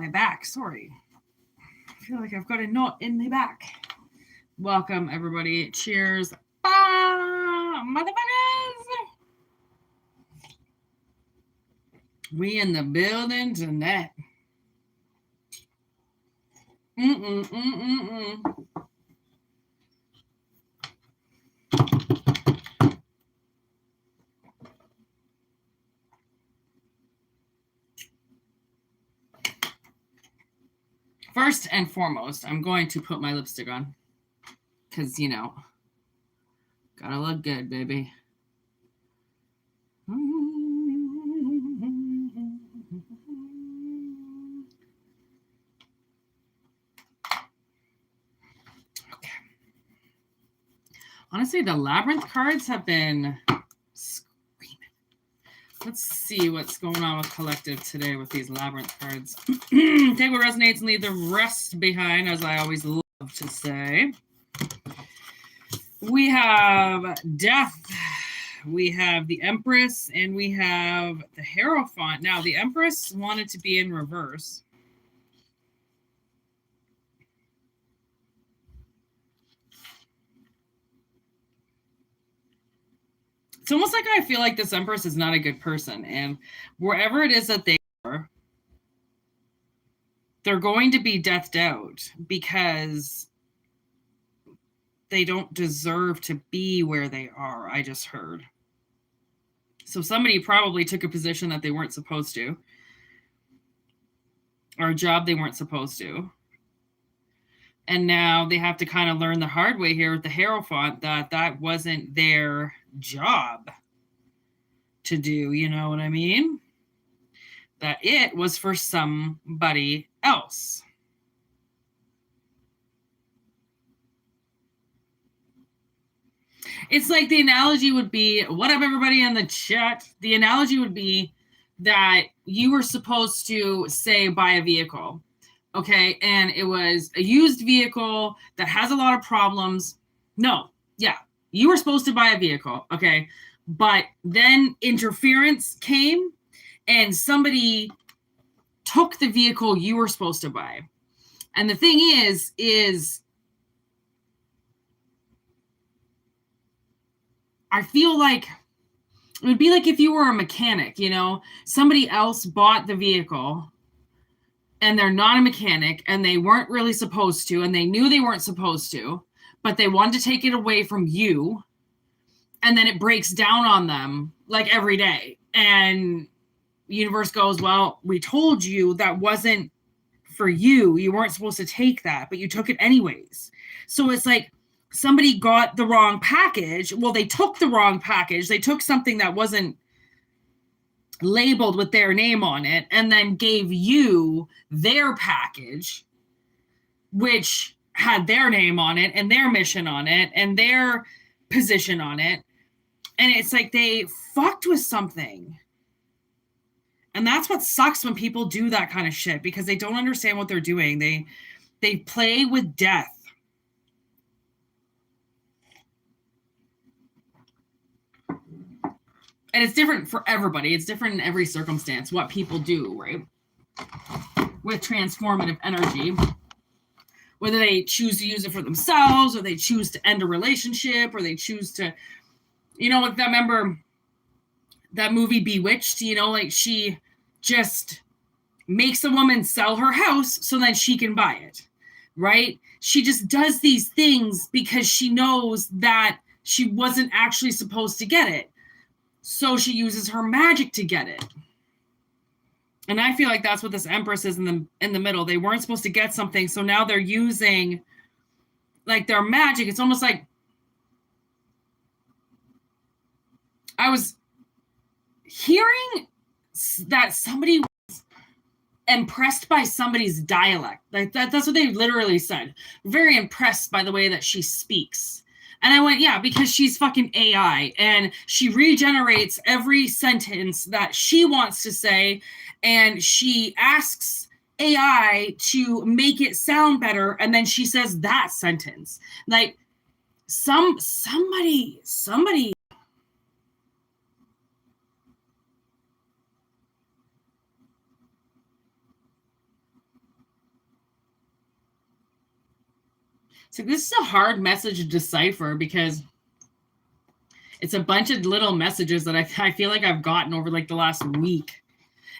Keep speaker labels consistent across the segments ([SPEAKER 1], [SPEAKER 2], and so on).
[SPEAKER 1] my back. Sorry. I feel like I've got a knot in my back. Welcome, everybody. Cheers. Bah, motherfuckers. We in the building tonight. First and foremost, I'm going to put my lipstick on. Because, you know, gotta look good, baby. Okay. Honestly, the Labyrinth cards have been screaming. Let's see what's going on with Collective today with these Labyrinth cards. Take what resonates and leave the rest behind, as I always love to say. We have Death, we have the Empress, and we have the Hierophant. Now, the Empress wanted to be in reverse. It's almost like I feel like this Empress is not a good person, and wherever it is that they are, they're going to be deathed out because they don't deserve to be where they are, I just heard. So somebody probably took a position that they weren't supposed to, or a job they weren't supposed to. And now they have to kind of learn the hard way here with the Hierophant that that wasn't their job to do, you know what I mean? That it was for somebody else. It's like the analogy would be, what up, everybody in the chat? The analogy would be that you were supposed to, say, buy a vehicle, okay? And it was a used vehicle that has a lot of problems. No, yeah, you were supposed to buy a vehicle, okay? But then interference came and somebody took the vehicle you were supposed to buy. And the thing is I feel like it would be like if you were a mechanic, you know, somebody else bought the vehicle and they're not a mechanic and they weren't really supposed to, and they knew they weren't supposed to, but they wanted to take it away from you. And then it breaks down on them like every day. And the universe goes, well, we told you that wasn't for you. You weren't supposed to take that, but you took it anyways. So it's like, somebody got the wrong package. Well, they took the wrong package. They took something that wasn't labeled with their name on it and then gave you their package, which had their name on it and their mission on it and their position on it. And it's like they fucked with something. And that's what sucks when people do that kind of shit, because they don't understand what they're doing. They play with death. And it's different for everybody. It's different in every circumstance, what people do, right? With transformative energy. Whether they choose to use it for themselves, or they choose to end a relationship, or they choose to, you know, remember that movie Bewitched, you know, like she just makes a woman sell her house so then she can buy it, right? She just does these things because she knows that she wasn't actually supposed to get it. So she uses her magic to get it. And I feel like that's what this Empress is in the middle. They weren't supposed to get something, so now they're using like their magic. It's almost like I was hearing that somebody was impressed by somebody's dialect. Like that's what they literally said. Very impressed by the way that she speaks. And I went, yeah, because she's fucking AI and she regenerates every sentence that she wants to say, and she asks AI to make it sound better, and then she says that sentence. Like somebody So this is a hard message to decipher because it's a bunch of little messages that I feel like I've gotten over like the last week.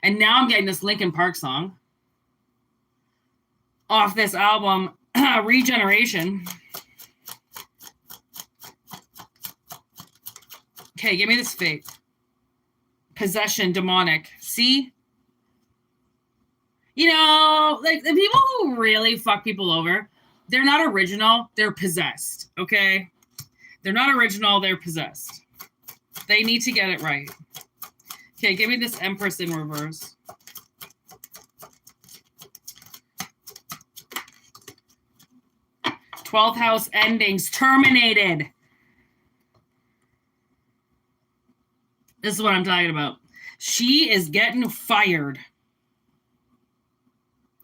[SPEAKER 1] And now I'm getting this Linkin Park song off this album, Regeneration. Okay, give me this fake. Possession, demonic. See? You know, like the people who really fuck people over, they're not original, they're possessed, okay? They're not original, they're possessed. They need to get it right. Okay, give me this Empress in reverse. Twelfth house endings terminated. This is what I'm talking about. She is getting fired.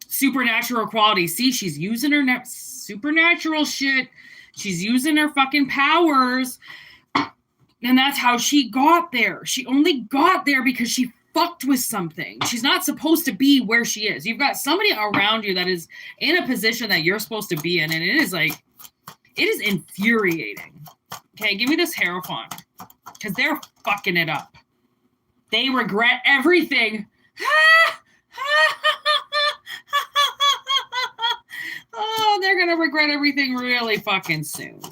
[SPEAKER 1] Supernatural quality. See, she's using her supernatural shit. She's using her fucking powers. And that's how she got there. She only got there because she fucked with something. She's not supposed to be where she is. You've got somebody around you that is in a position that you're supposed to be in. And it is like, it is infuriating. Okay, give me this Hierophant. Because they're fucking it up. They regret everything. Oh, they're going to regret everything really fucking soon.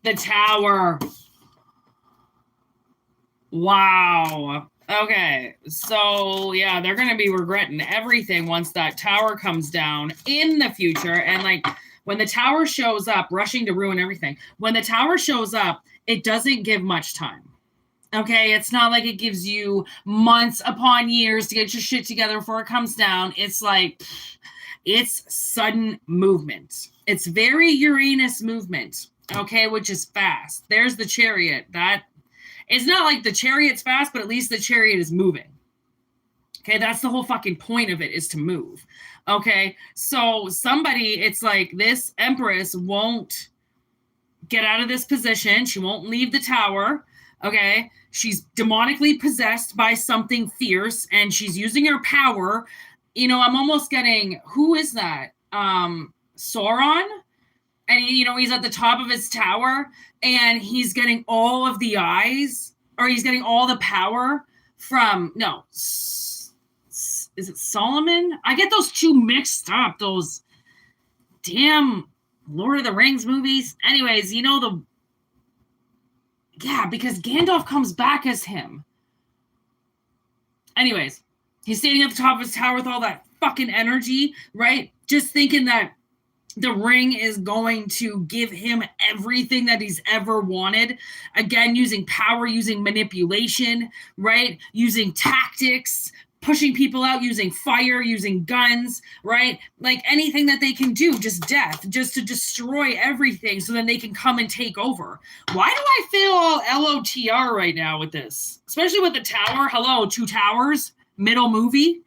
[SPEAKER 1] The Tower. Wow. Okay. So, yeah, they're going to be regretting everything once that tower comes down in the future. And, like, when the tower shows up, rushing to ruin everything. When the tower shows up, it doesn't give much time. Okay? It's not like it gives you months upon years to get your shit together before it comes down. It's like, it's sudden movement. It's very Uranus movement. Okay, which is fast. There's the Chariot. That it's not like the Chariot's fast, but at least the Chariot is moving. Okay, that's the whole fucking point of it, is to move. Okay, so somebody, it's like this Empress won't get out of this position. She won't leave the tower. Okay, she's demonically possessed by something fierce, and she's using her power. You know, I'm almost getting, who is that? Sauron? And, you know, he's at the top of his tower and he's getting all of the eyes, or he's getting all the power from, no, is it Solomon? I get those two mixed up, those damn Lord of the Rings movies. Anyways, you know, because Gandalf comes back as him. Anyways, he's standing at the top of his tower with all that fucking energy, right? Just thinking that the ring is going to give him everything that he's ever wanted. Again, using power, using manipulation, right? Using tactics, pushing people out, using fire, using guns, right? Like anything that they can do, just death, just to destroy everything so then they can come and take over. Why do I feel all LOTR right now with this? Especially with the tower. Hello, Two Towers, middle movie.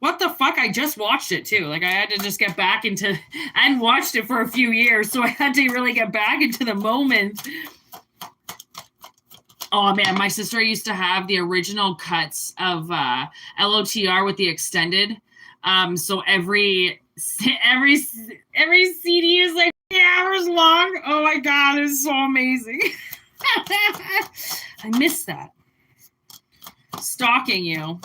[SPEAKER 1] What the fuck? I just watched it too. Like I had to just get back into, I hadn't watched it for a few years, so I had to really get back into the moment. Oh man, my sister used to have the original cuts of LOTR with the extended. So every CD is like 3 hours long. Oh my God, it's so amazing. I miss that. Stalking you.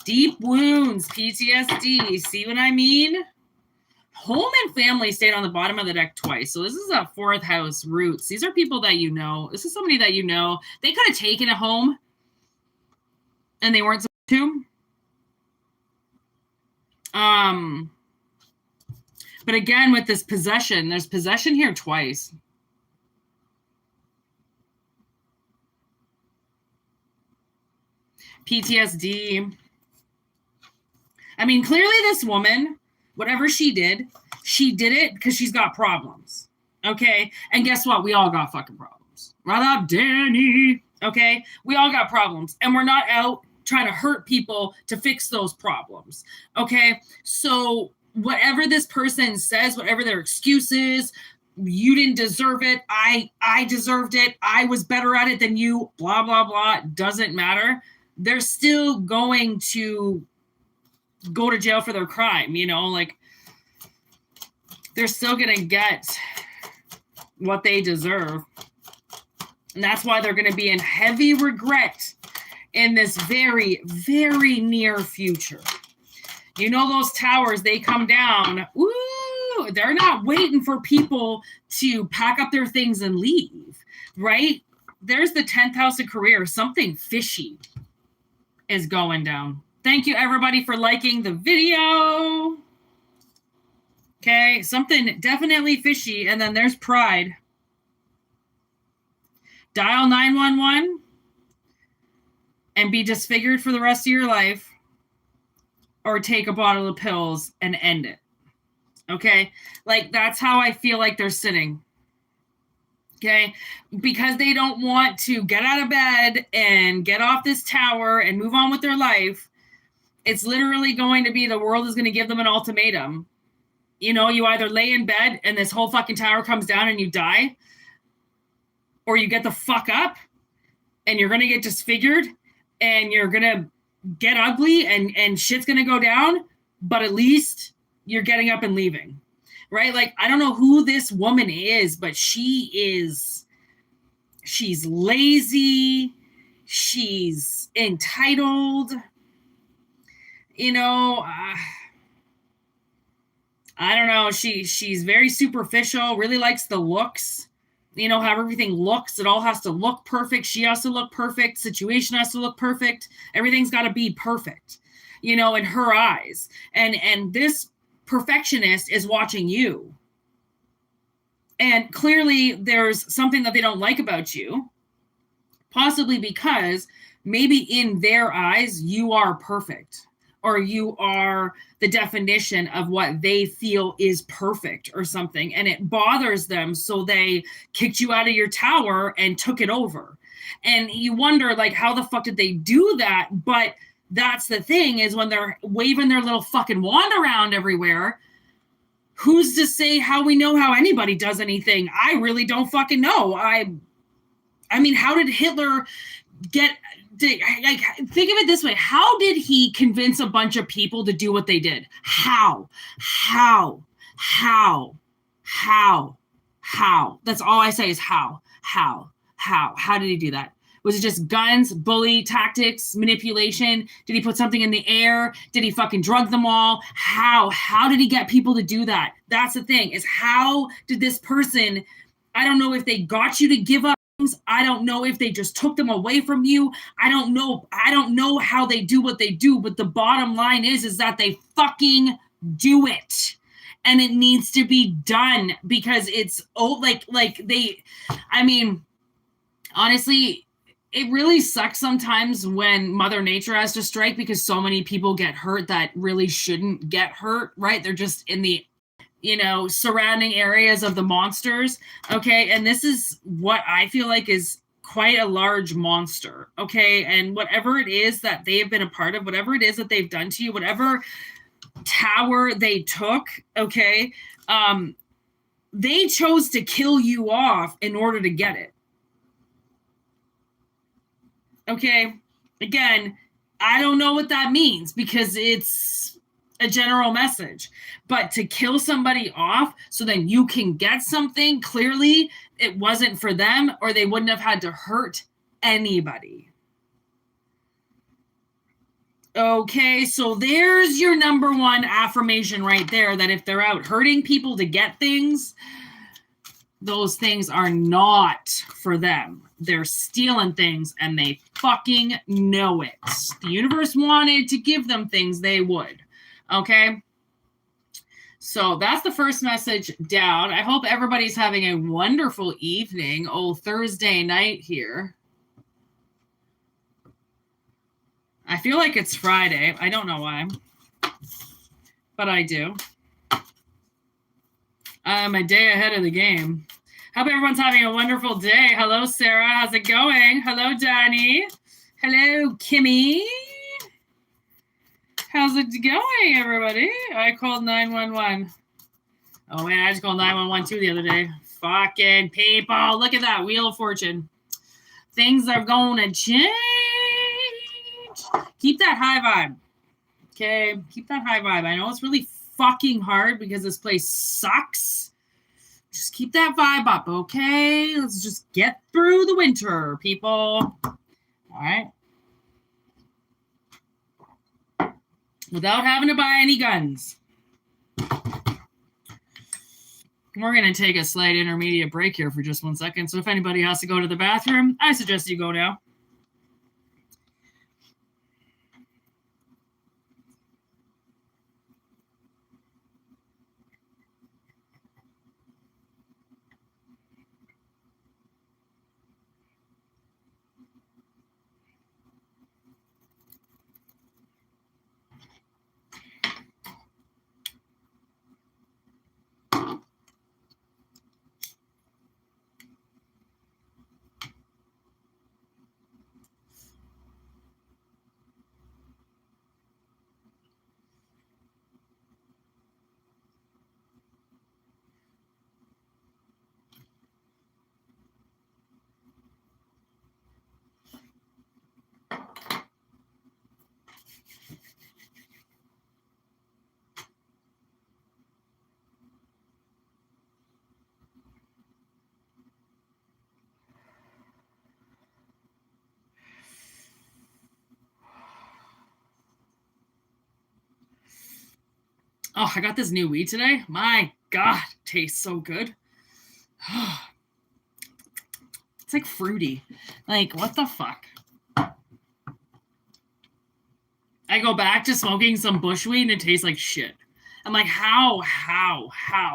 [SPEAKER 1] Deep wounds, PTSD. See what I mean? Home and family stayed on the bottom of the deck twice. So this is a 4th house, roots. These are people that you know. This is somebody that you know. They could have taken a home and they weren't supposed to. But again, with this possession, there's possession here twice. PTSD. I mean, clearly this woman, whatever she did it because she's got problems. Okay? And guess what? We all got fucking problems. Right up, Danny. Okay? We all got problems. And we're not out trying to hurt people to fix those problems. Okay? So whatever this person says, whatever their excuse is, you didn't deserve it. I deserved it. I was better at it than you. Blah, blah, blah. Doesn't matter. they're still going to go to jail for their crime, you know, like they're still going to get what they deserve. And that's why they're going to be in heavy regret in this very, very near future. You know, those towers, they come down. Woo! They're not waiting for people to pack up their things and leave, right? There's the 10th house of career. Something fishy is going down. Thank you, everybody, for liking the video. Okay, something definitely fishy. And then there's pride. Dial 911 and be disfigured for the rest of your life, or take a bottle of pills and end it. Okay? Like, that's how I feel like they're sitting. Okay? Because they don't want to get out of bed and get off this tower and move on with their life. It's literally going to be, the world is going to give them an ultimatum. You know, you either lay in bed and this whole fucking tower comes down and you die, or you get the fuck up and you're going to get disfigured and you're going to get ugly and shit's going to go down, but at least you're getting up and leaving, right? Like, I don't know who this woman is, but she's lazy. She's entitled. You know, I don't know. She's very superficial, really likes the looks. You know, how everything looks. It all has to look perfect. She has to look perfect. Situation has to look perfect. Everything's got to be perfect, you know, in her eyes. And this perfectionist is watching you. And clearly there's something that they don't like about you, possibly because maybe in their eyes you are perfect, or you are the definition of what they feel is perfect or something, and it bothers them, so they kicked you out of your tower and took it over. And you wonder, like, how the fuck did they do that? But that's the thing, is when they're waving their little fucking wand around everywhere, who's to say how we know how anybody does anything? I really don't fucking know. I mean, how did Hitler get... Like, think of it this way. How did he convince a bunch of people to do what they did? How? That's all I say is how. How did he do that? Was it just guns, bully tactics, manipulation? Did he put something in the air? Did he fucking drug them all? How did he get people to do that? That's the thing, is how did this person... I don't know if they got you to give up. I don't know if they just took them away from you. I don't know how they do what they do, but the bottom line is that they fucking do it. And it needs to be done, because it's honestly, it really sucks sometimes when Mother Nature has to strike, because so many people get hurt that really shouldn't get hurt, right? They're just in the surrounding areas of the monsters. Okay. And this is what I feel like is quite a large monster. Okay. And whatever it is that they have been a part of, whatever it is that they've done to you, whatever tower they took, okay, they chose to kill you off in order to get it. Okay. Again, I don't know what that means, because it's a general message, but to kill somebody off so then you can get something, clearly it wasn't for them, or they wouldn't have had to hurt anybody. Okay, so there's your number one affirmation right there, that if they're out hurting people to get things, those things are not for them. They're stealing things, and they fucking know it. The universe wanted to give them things, they would. Okay, so that's the first message down. I hope everybody's having a wonderful evening. Thursday night here. I feel like it's Friday. I don't know why, but I do. I'm a day ahead of the game. Hope everyone's having a wonderful day. Hello, Sarah. How's it going? Hello, Danny. Hello, Kimmy. How's it going, everybody? I called 911. Oh, man, I just called 911 too the other day. Fucking people. Look at that. Wheel of Fortune. Things are going to change. Keep that high vibe. Okay, keep that high vibe. I know it's really fucking hard because this place sucks. Just keep that vibe up, okay? Let's just get through the winter, people. All right? Without having to buy any guns. We're going to take a slight intermediate break here for just 1 second. So if anybody has to go to the bathroom, I suggest you go now. Oh, I got this new weed today. My God, tastes so good. It's like fruity. Like, what the fuck? I go back to smoking some bushweed and it tastes like shit. I'm like, how? How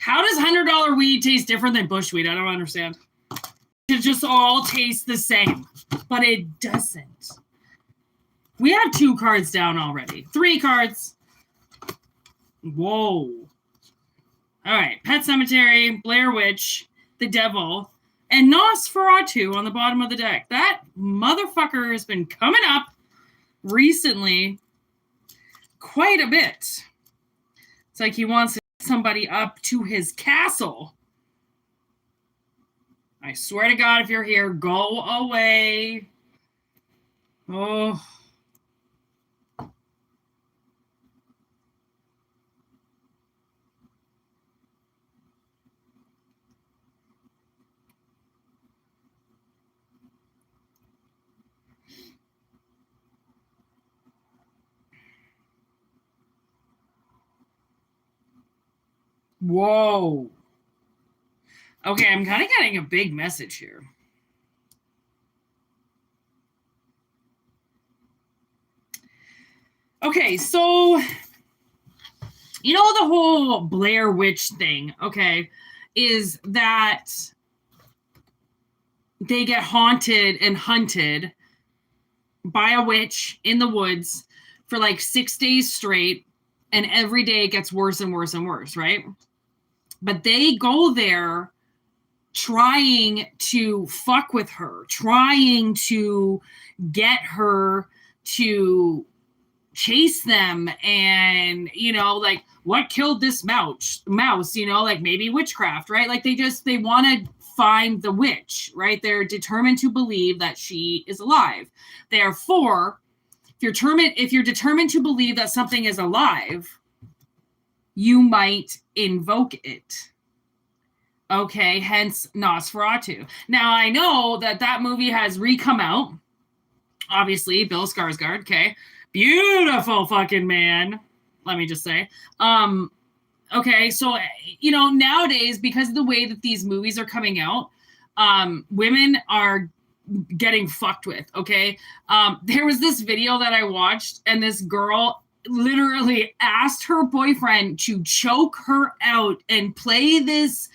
[SPEAKER 1] does $100 weed taste different than bushweed? I don't understand. It just all tastes the same, but it doesn't. We have 2 cards down already. 3 cards. Whoa. All right. Pet Cemetery, Blair Witch, The Devil, and Nosferatu on the bottom of the deck. That motherfucker has been coming up recently quite a bit. It's like he wants to get somebody up to his castle. I swear to God, if you're here, go away. Oh. Whoa. Okay, I'm kind of getting a big message here. Okay, so, you know, the whole Blair Witch thing, okay, is that they get haunted and hunted by a witch in the woods for like 6 days straight, and every day it gets worse and worse and worse, right? But they go there trying to fuck with her, trying to get her to chase them, and, you know, like, what killed this mouse, you know, like maybe witchcraft, right? Like they want to find the witch, right? They're determined to believe that she is alive. Therefore, if you're determined to believe that something is alive, you might invoke it. Okay, hence Nosferatu. Now, I know that movie has re-come out. Obviously, Bill Skarsgård, okay. Beautiful fucking man, let me just say. Okay, so, you know, nowadays, because of the way that these movies are coming out, women are getting fucked with, okay? There was this video that I watched, and this girl literally asked her boyfriend to choke her out and play this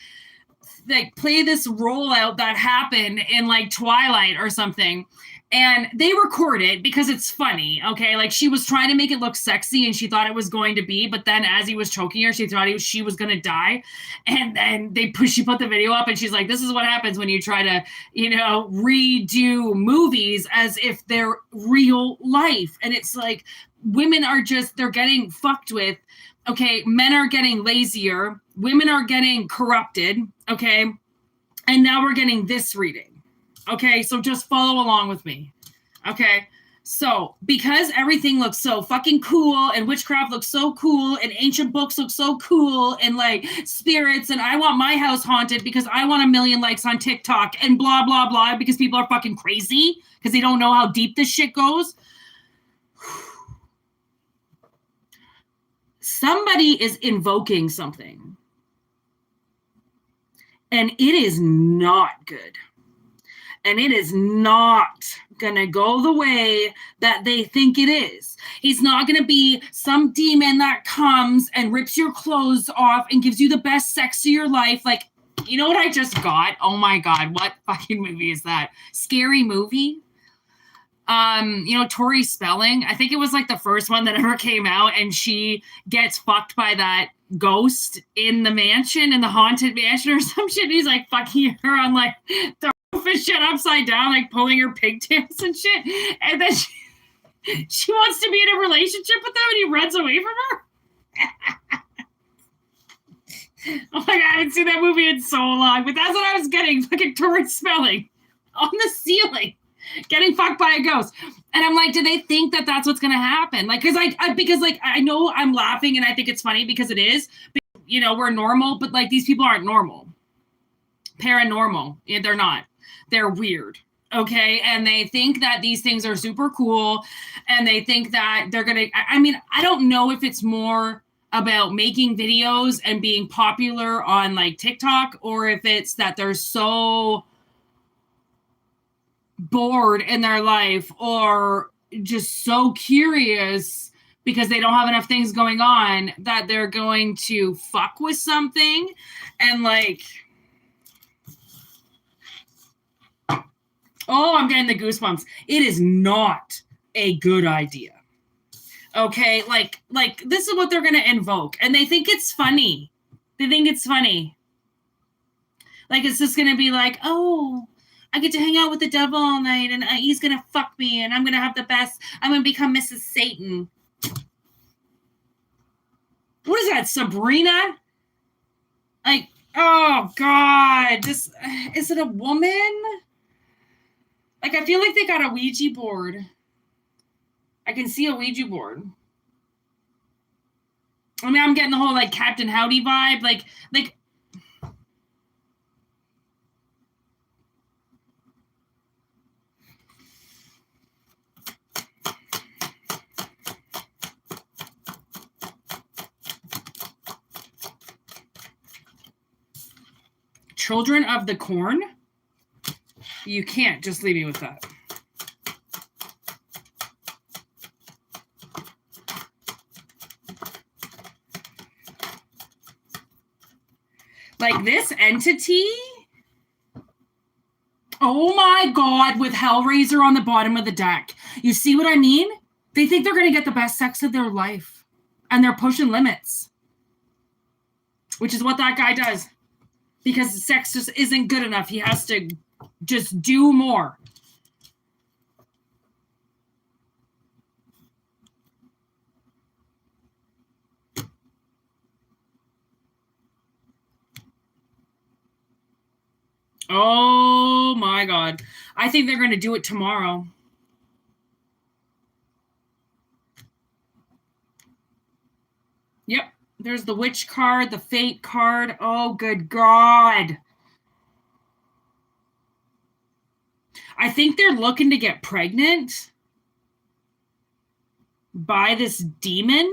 [SPEAKER 1] rollout that happened in like Twilight or something. And they record it because it's funny, okay? Like, she was trying to make it look sexy and she thought it was going to be, but then as he was choking her, she thought she was going to die. And then she put the video up and she's like, this is what happens when you try to, you know, redo movies as if they're real life. And it's like, women are they're getting fucked with. Okay, men are getting lazier. Women are getting corrupted, okay? And now we're getting this reading. Okay, so just follow along with me. Okay, So, because everything looks so fucking cool and witchcraft looks so cool and ancient books look so cool and like spirits and I want my house haunted because I want 1 million likes on TikTok and blah, blah, blah, because people are fucking crazy because they don't know how deep this shit goes. Somebody is invoking something. And it is not good. And it is not going to go the way that they think it is. He's not going to be some demon that comes and rips your clothes off and gives you the best sex of your life. Like, you know what I just got? Oh my God, what fucking movie is that? Scary Movie? Tori Spelling. I think it was like the first one that ever came out, and she gets fucked by that ghost in the mansion, in the haunted mansion or some shit. He's like fucking her on like the shit upside down, like pulling her pigtails and shit, and then she wants to be in a relationship with him and he runs away from her. Oh my God, I haven't seen that movie in so long, but that's what I was getting, fucking Tori Spelling on the ceiling getting fucked by a ghost. And I'm like, do they think that that's what's gonna happen? Like, because I know I'm laughing and I think it's funny because it is, but, we're normal, but like these people aren't normal. Paranormal. They're not. They're weird. Okay. And they think that these things are super cool. And they think that they're going to, I don't know if it's more about making videos and being popular on like TikTok, or if it's that they're so bored in their life or just so curious because they don't have enough things going on that they're going to fuck with something and like, oh, I'm getting the goosebumps. It is not a good idea. Okay, like this is what they're gonna invoke, and they think it's funny. They think it's funny. Like it's just gonna be like, oh, I get to hang out with the devil all night, and he's gonna fuck me, and I'm gonna have the best. I'm gonna become Mrs. Satan. What is that, Sabrina? Like, oh God, is it a woman? Like, I feel like they got a Ouija board. I can see a Ouija board. I mean, I'm getting the whole, like, Captain Howdy vibe. Like, Children of the Corn? You can't just leave me with that. Like this entity? Oh my God, with Hellraiser on the bottom of the deck. You see what I mean? They think they're going to get the best sex of their life. And they're pushing limits. Which is what that guy does. Because sex just isn't good enough. He has to just do more. Oh my God. I think they're going to do it tomorrow. Yep. There's the witch card, the fate card. Oh, good God. I think they're looking to get pregnant by this demon.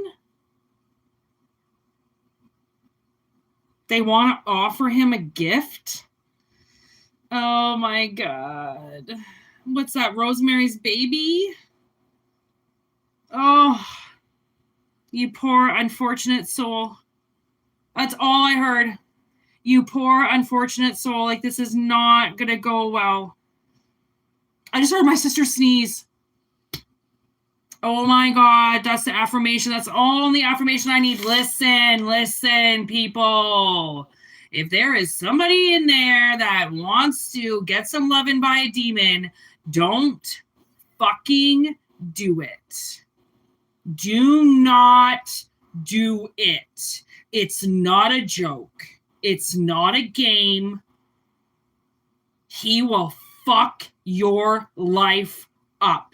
[SPEAKER 1] They want to offer him a gift. Oh my God. What's that? Rosemary's Baby? Oh, you poor unfortunate soul. That's all I heard. You poor unfortunate soul. Like, this is not going to go well. I just heard my sister sneeze. Oh my God, that's the affirmation. That's the only affirmation I need. Listen, people. If there is somebody in there that wants to get some loving by a demon, don't fucking do it. Do not do it. It's not a joke. It's not a game. He will fuck your life up.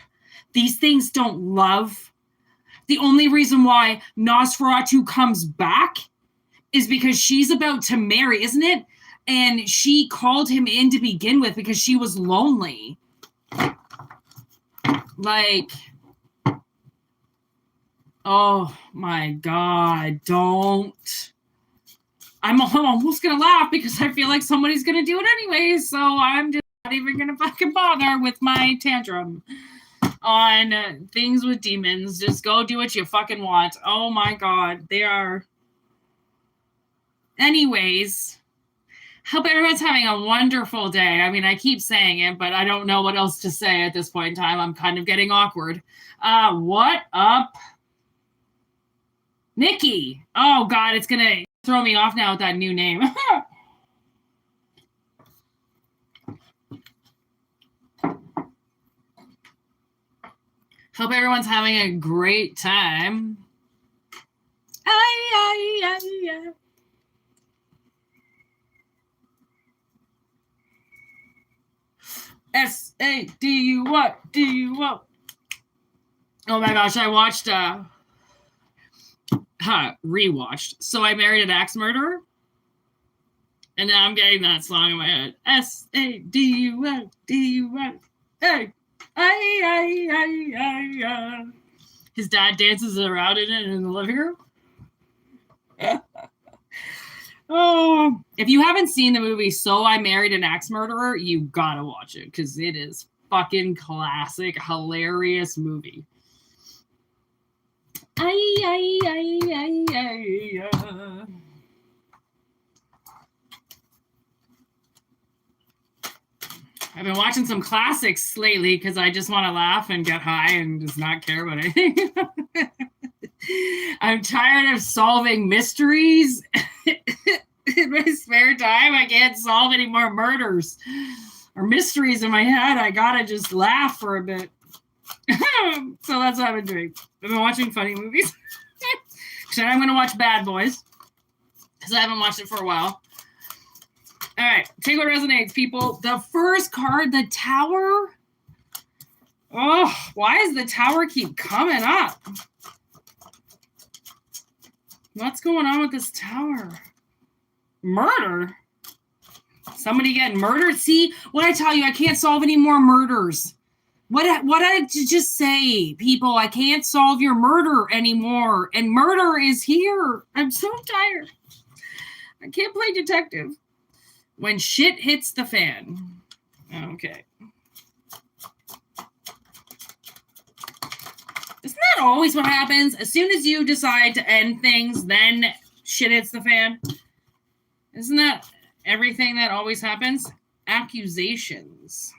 [SPEAKER 1] these things don't love. The only reason why Nosferatu comes back is because she's about to marry, isn't it? And she called him in to begin with because she was lonely. Like, oh my God, don't. I'm almost going to laugh because I feel like somebody's going to do it anyway. So I'm just not even going to fucking bother with my tantrum on things with demons. Just go do what you fucking want. Oh my God, they are. Anyways, hope everyone's having a wonderful day. I mean, I keep saying it, but I don't know what else to say at this point in time. I'm kind of getting awkward. What up, Nikki? Oh God, it's going to throw me off now with that new name. Hope everyone's having a great time. S-A-D-U, what? D-U, what? Oh my gosh, I watched, rewatched. So I Married an Axe Murderer. And now I'm getting that song in my head. S-A-D-U, D-U, hey. His dad dances around in it in the living room. Oh, if you haven't seen the movie So I Married an Axe Murderer, you gotta watch it because it is fucking classic, hilarious movie. I've been watching some classics lately because I just want to laugh and get high and just not care about anything. I'm tired of solving mysteries in my spare time. I can't solve any more murders or mysteries in my head. I gotta just laugh for a bit. So that's what I've been doing. I've been watching funny movies. So I'm going to watch Bad Boys because I haven't watched it for a while. All right, take what resonates, people. The first card, the Tower. Oh, why does the Tower keep coming up? What's going on with this Tower? Murder? Somebody getting murdered? See, what I tell you, I can't solve any more murders. What did I just say, people? I can't solve your murder anymore. And murder is here. I'm so tired. I can't play detective. When shit hits the fan. Okay. Isn't that always what happens? As soon as you decide to end things, then shit hits the fan. Isn't that everything that always happens? Accusations.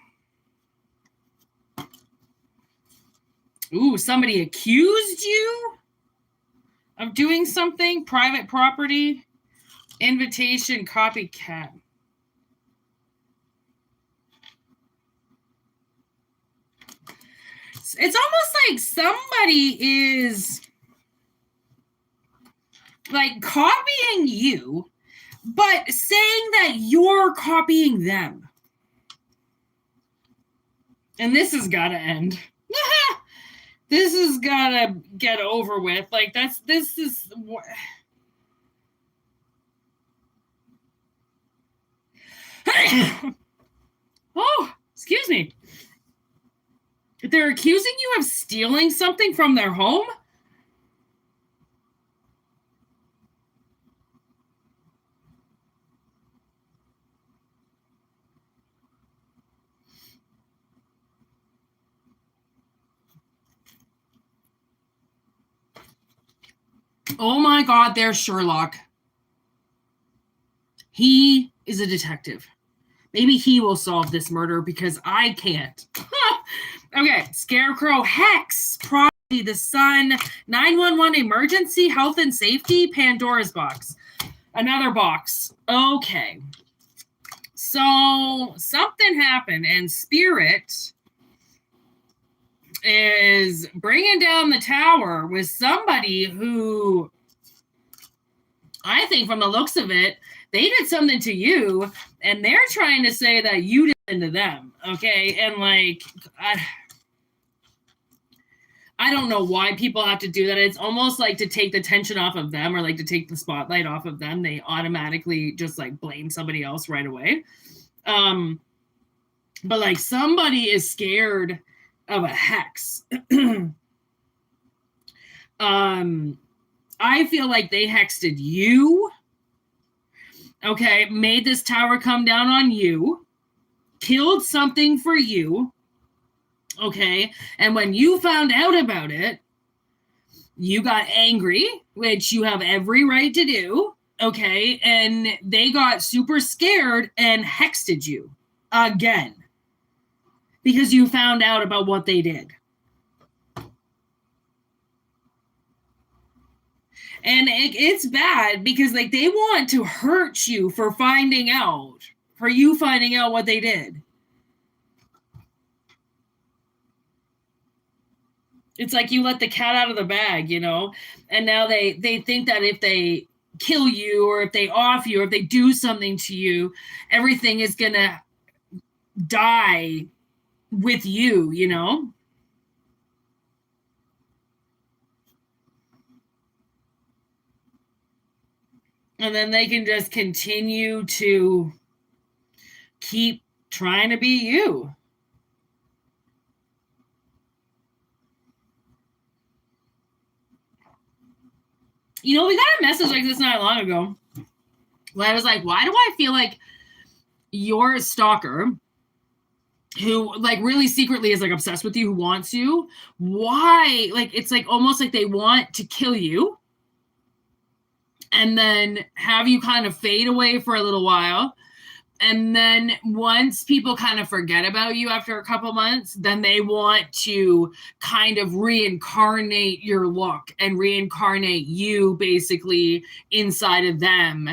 [SPEAKER 1] Ooh, somebody accused you of doing something? Private property? Invitation, copycat. It's almost like somebody is like copying you, but saying that you're copying them. And this has got to end. This has got to get over with. Like, this is... Oh, excuse me. They're accusing you of stealing something from their home? Oh my God, there's Sherlock. He is a detective. Maybe he will solve this murder because I can't. Okay, Scarecrow, Hex, Property, The Sun, 911 Emergency, Health and Safety, Pandora's Box. Another box. Okay. So something happened and Spirit is bringing down the tower with somebody who, I think from the looks of it, they did something to you and they're trying to say that you did something to them. Okay. And like, I don't know why people have to do that. It's almost like to take the tension off of them or like to take the spotlight off of them. They automatically just like blame somebody else right away. But like somebody is scared of a hex. I feel like they hexted you. Okay, made this tower come down on you, killed something for you. Okay, and when you found out about it, you got angry, which you have every right to do. Okay, and they got super scared and hexed you again because you found out about what they did. And it's bad because like they want to hurt you for you finding out what they did. It's like you let the cat out of the bag, you know, and now they think that if they kill you or if they off you or if they do something to you, everything is going to die with you, you know? And then they can just continue to keep trying to be you. You know, we got a message like this not long ago. Where I was like, why do I feel like you're a stalker who like really secretly is like obsessed with you, who wants you? Why? Like, it's like almost like they want to kill you and then have you kind of fade away for a little while. And then once people kind of forget about you after a couple months, then they want to kind of reincarnate your look and reincarnate you basically inside of them,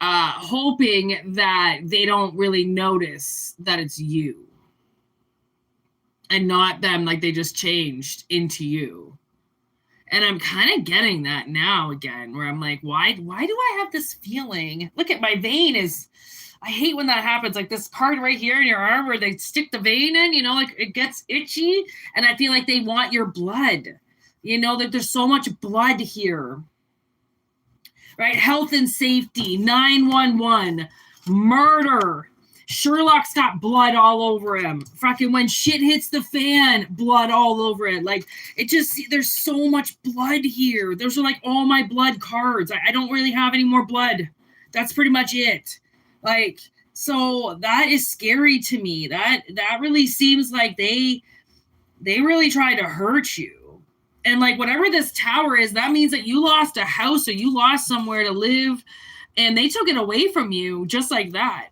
[SPEAKER 1] hoping that they don't really notice that it's you and not them, like they just changed into you. And I'm kind of getting that now again, where I'm like, why do I have this feeling? Look at my vein is, I hate when that happens. Like this part right here in your arm where they stick the vein in, you know, like it gets itchy. And I feel like they want your blood, you know, that there's so much blood here, right? Health and safety, 911, murder. Sherlock's got blood all over him. Fucking when shit hits the fan, blood all over it. Like, it just, there's so much blood here. Those are like all my blood cards. I don't really have any more blood. That's pretty much it. Like, so that is scary to me. That really seems like they really try to hurt you. And like, whatever this tower is, that means that you lost a house or you lost somewhere to live and they took it away from you just like that.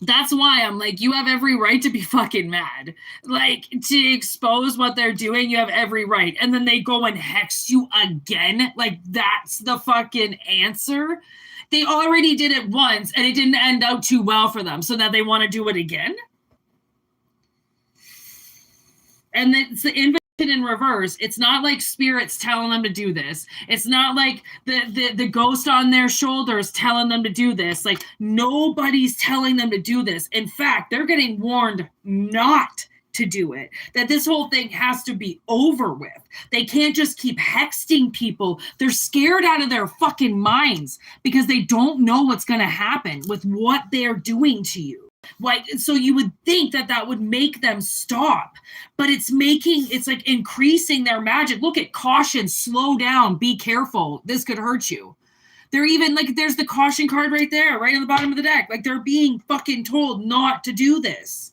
[SPEAKER 1] That's why I'm like, you have every right to be fucking mad. Like, to expose what they're doing, you have every right. And then they go and hex you again. Like, that's the fucking answer. They already did it once, and it didn't end out too well for them. So now they want to do it again? And it's the invitation in reverse. It's not like spirits telling them to do this. It's not like the ghost on their shoulders telling them to do this. Like, nobody's telling them to do this. In fact, they're getting warned not to do it. That this whole thing has to be over with. They can't just keep hexting people. They're scared out of their fucking minds because they don't know what's going to happen with what they're doing to you. Like, so you would think that would make them stop, but it's like increasing their magic. Look at caution, slow down, be careful. This could hurt you. They're even like, there's the caution card right there, right on the bottom of the deck. Like, they're being fucking told not to do this.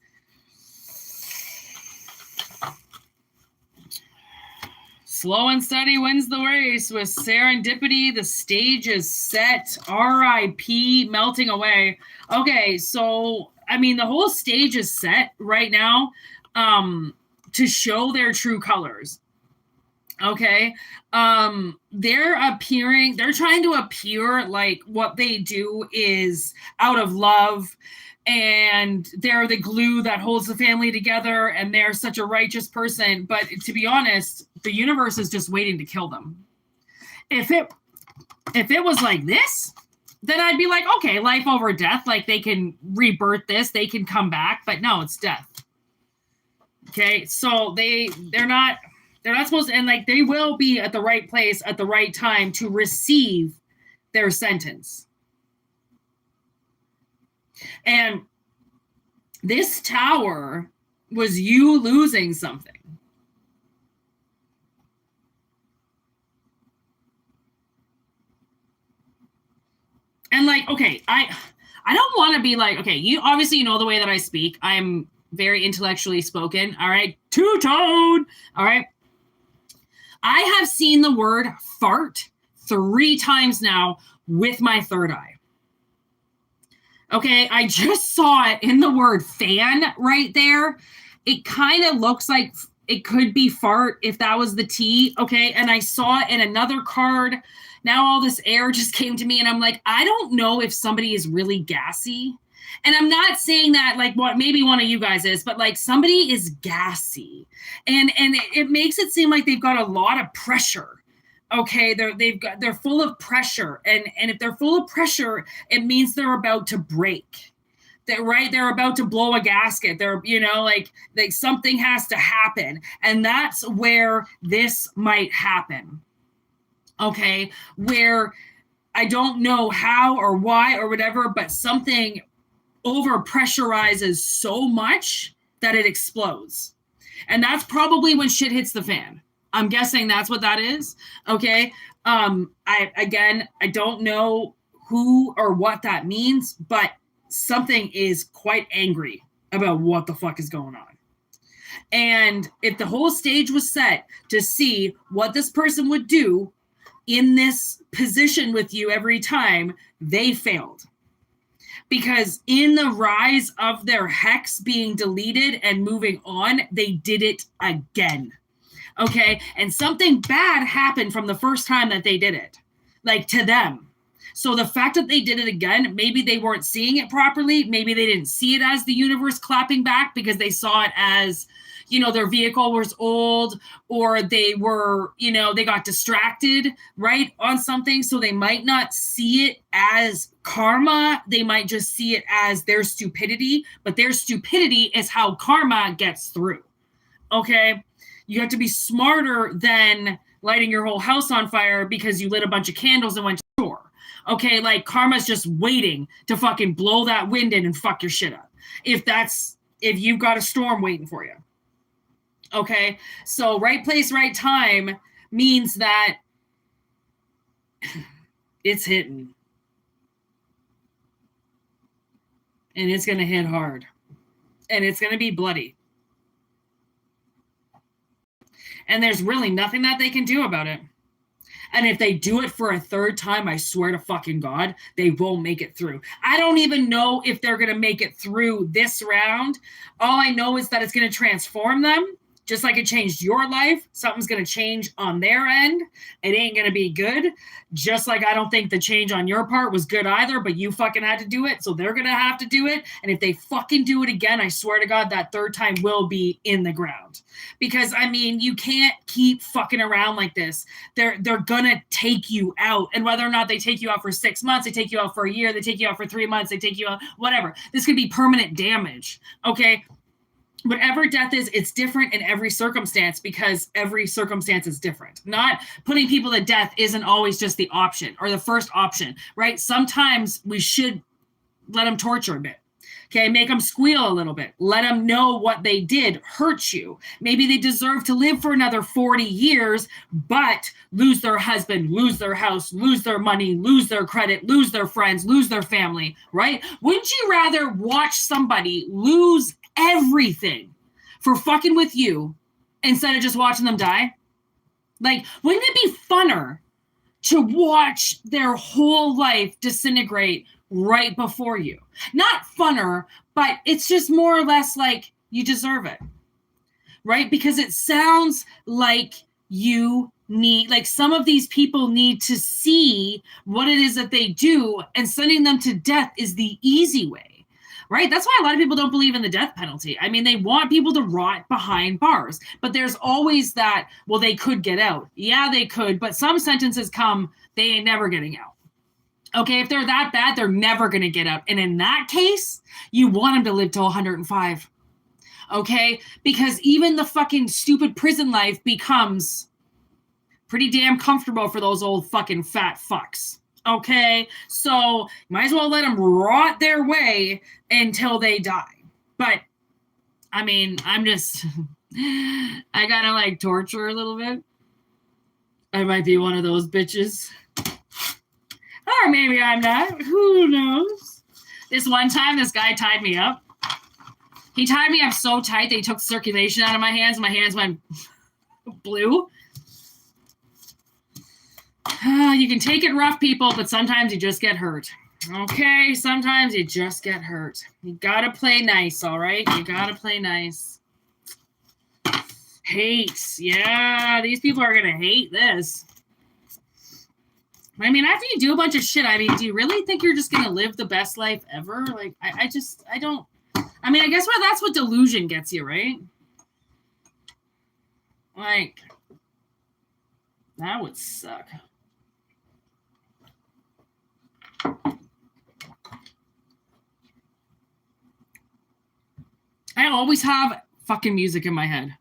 [SPEAKER 1] Slow and steady wins the race with serendipity. The stage is set. RIP, melting away. Okay, so, I mean, the whole stage is set right now to show their true colors. Okay? They're trying to appear like what they do is out of love, and they're the glue that holds the family together, and they're such a righteous person. But to be honest, the universe is just waiting to kill them. If it was like this, then I'd be like, okay, life over death. Like, they can rebirth this, they can come back. But no, it's death. Okay, so they're not supposed to, and like they will be at the right place at the right time to receive their sentence. And this tower was you losing something. And like, okay, I don't want to be like, okay, you obviously you know the way that I speak. I'm very intellectually spoken. All right, two-tone. All right. I have seen the word fart 3 times now with my third eye. Okay, I just saw it in the word fan right there. It kind of looks like it could be fart if that was the T. Okay, and I saw it in another card. Now all this air just came to me and I'm like, I don't know if somebody is really gassy. And I'm not saying that like what maybe one of you guys is, but like somebody is gassy. And it makes it seem like they've got a lot of pressure. Okay, they're full of pressure. And if they're full of pressure, it means they're about to break. They're about to blow a gasket. They're, like something has to happen. And that's where this might happen. Okay, where I don't know how or why or whatever, but something over pressurizes so much that it explodes. And that's probably when shit hits the fan. I'm guessing that's what that is. Okay. I don't know who or what that means, but something is quite angry about what the fuck is going on. And if the whole stage was set to see what this person would do in this position with you every time, they failed. Because in the rise of their hex being deleted and moving on, they did it again. Okay, and something bad happened from the first time that they did it, like to them. So the fact that they did it again, maybe they weren't seeing it properly. Maybe they didn't see it as the universe clapping back because they saw it as, their vehicle was old, or they were, they got distracted, right, on something. So they might not see it as karma. They might just see it as their stupidity, but their stupidity is how karma gets through. Okay. You have to be smarter than lighting your whole house on fire because you lit a bunch of candles and went to the store. Okay, like karma's just waiting to fucking blow that wind in and fuck your shit up. If you've got a storm waiting for you. Okay, so right place, right time means that it's hitting. And it's going to hit hard. And it's going to be bloody. And there's really nothing that they can do about it. And if they do it for a third time, I swear to fucking God, they won't make it through. I don't even know if they're going to make it through this round. All I know is that it's going to transform them. Just like it changed your life, something's going to change on their end. It ain't going to be good. Just like I don't think the change on your part was good either, but you fucking had to do it, so they're going to have to do it. And if they fucking do it again, I swear to God, that third time will be in the ground. Because, you can't keep fucking around like this. They're going to take you out. And whether or not they take you out for 6 months, they take you out for a year, they take you out for 3 months, they take you out, whatever. This could be permanent damage, okay? Whatever death is, it's different in every circumstance because every circumstance is different. Not putting people to death isn't always just the option or the first option, right? Sometimes we should let them torture a bit. Okay, make them squeal a little bit. Let them know what they did hurt you. Maybe they deserve to live for another 40 years, but lose their husband, lose their house, lose their money, lose their credit, lose their friends, lose their family, right? Wouldn't you rather watch somebody lose everything for fucking with you instead of just watching them die? Like, wouldn't it be funner to watch their whole life disintegrate right before you? Not funner, but it's just more or less like you deserve it, right? Because it sounds like you need, like some of these people need to see what it is that they do, and sending them to death is the easy way. Right? That's why a lot of people don't believe in the death penalty. They want people to rot behind bars. But there's always that, well, they could get out. Yeah, they could. But some sentences come, they ain't never getting out. Okay, if they're that bad, they're never going to get out. And in that case, you want them to live till 105. Okay? Because even the fucking stupid prison life becomes pretty damn comfortable for those old fucking fat fucks. Okay? So might as well let them rot their way until they die. But I mean, I'm just, I gotta like torture a little bit. I might be one of those bitches. Or maybe I'm not. Who knows? This one time, this guy tied me up. He tied me up so tight that he took circulation out of my hands. And my hands went blue. You can take it rough, people, but sometimes you just get hurt. Okay, sometimes you just get hurt. You gotta play nice, all right? You gotta play nice. Hate. Yeah, these people are gonna hate this. I mean, after you do a bunch of shit, I mean, do you really think you're just gonna live the best life ever? Like, I don't. I mean, I guess that's what delusion gets you, right? Like, that would suck. I always have fucking music in my head.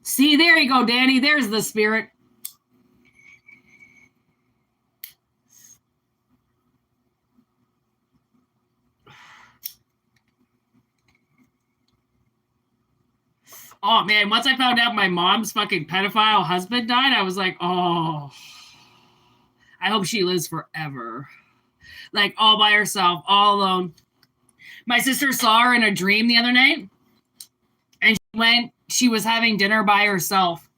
[SPEAKER 1] See, there you go, Danny. There's the spirit. Oh, man, once I found out my mom's fucking pedophile husband died, I was like, oh, I hope she lives forever. Like, all by herself, all alone. My sister saw her in a dream the other night, and she was having dinner by herself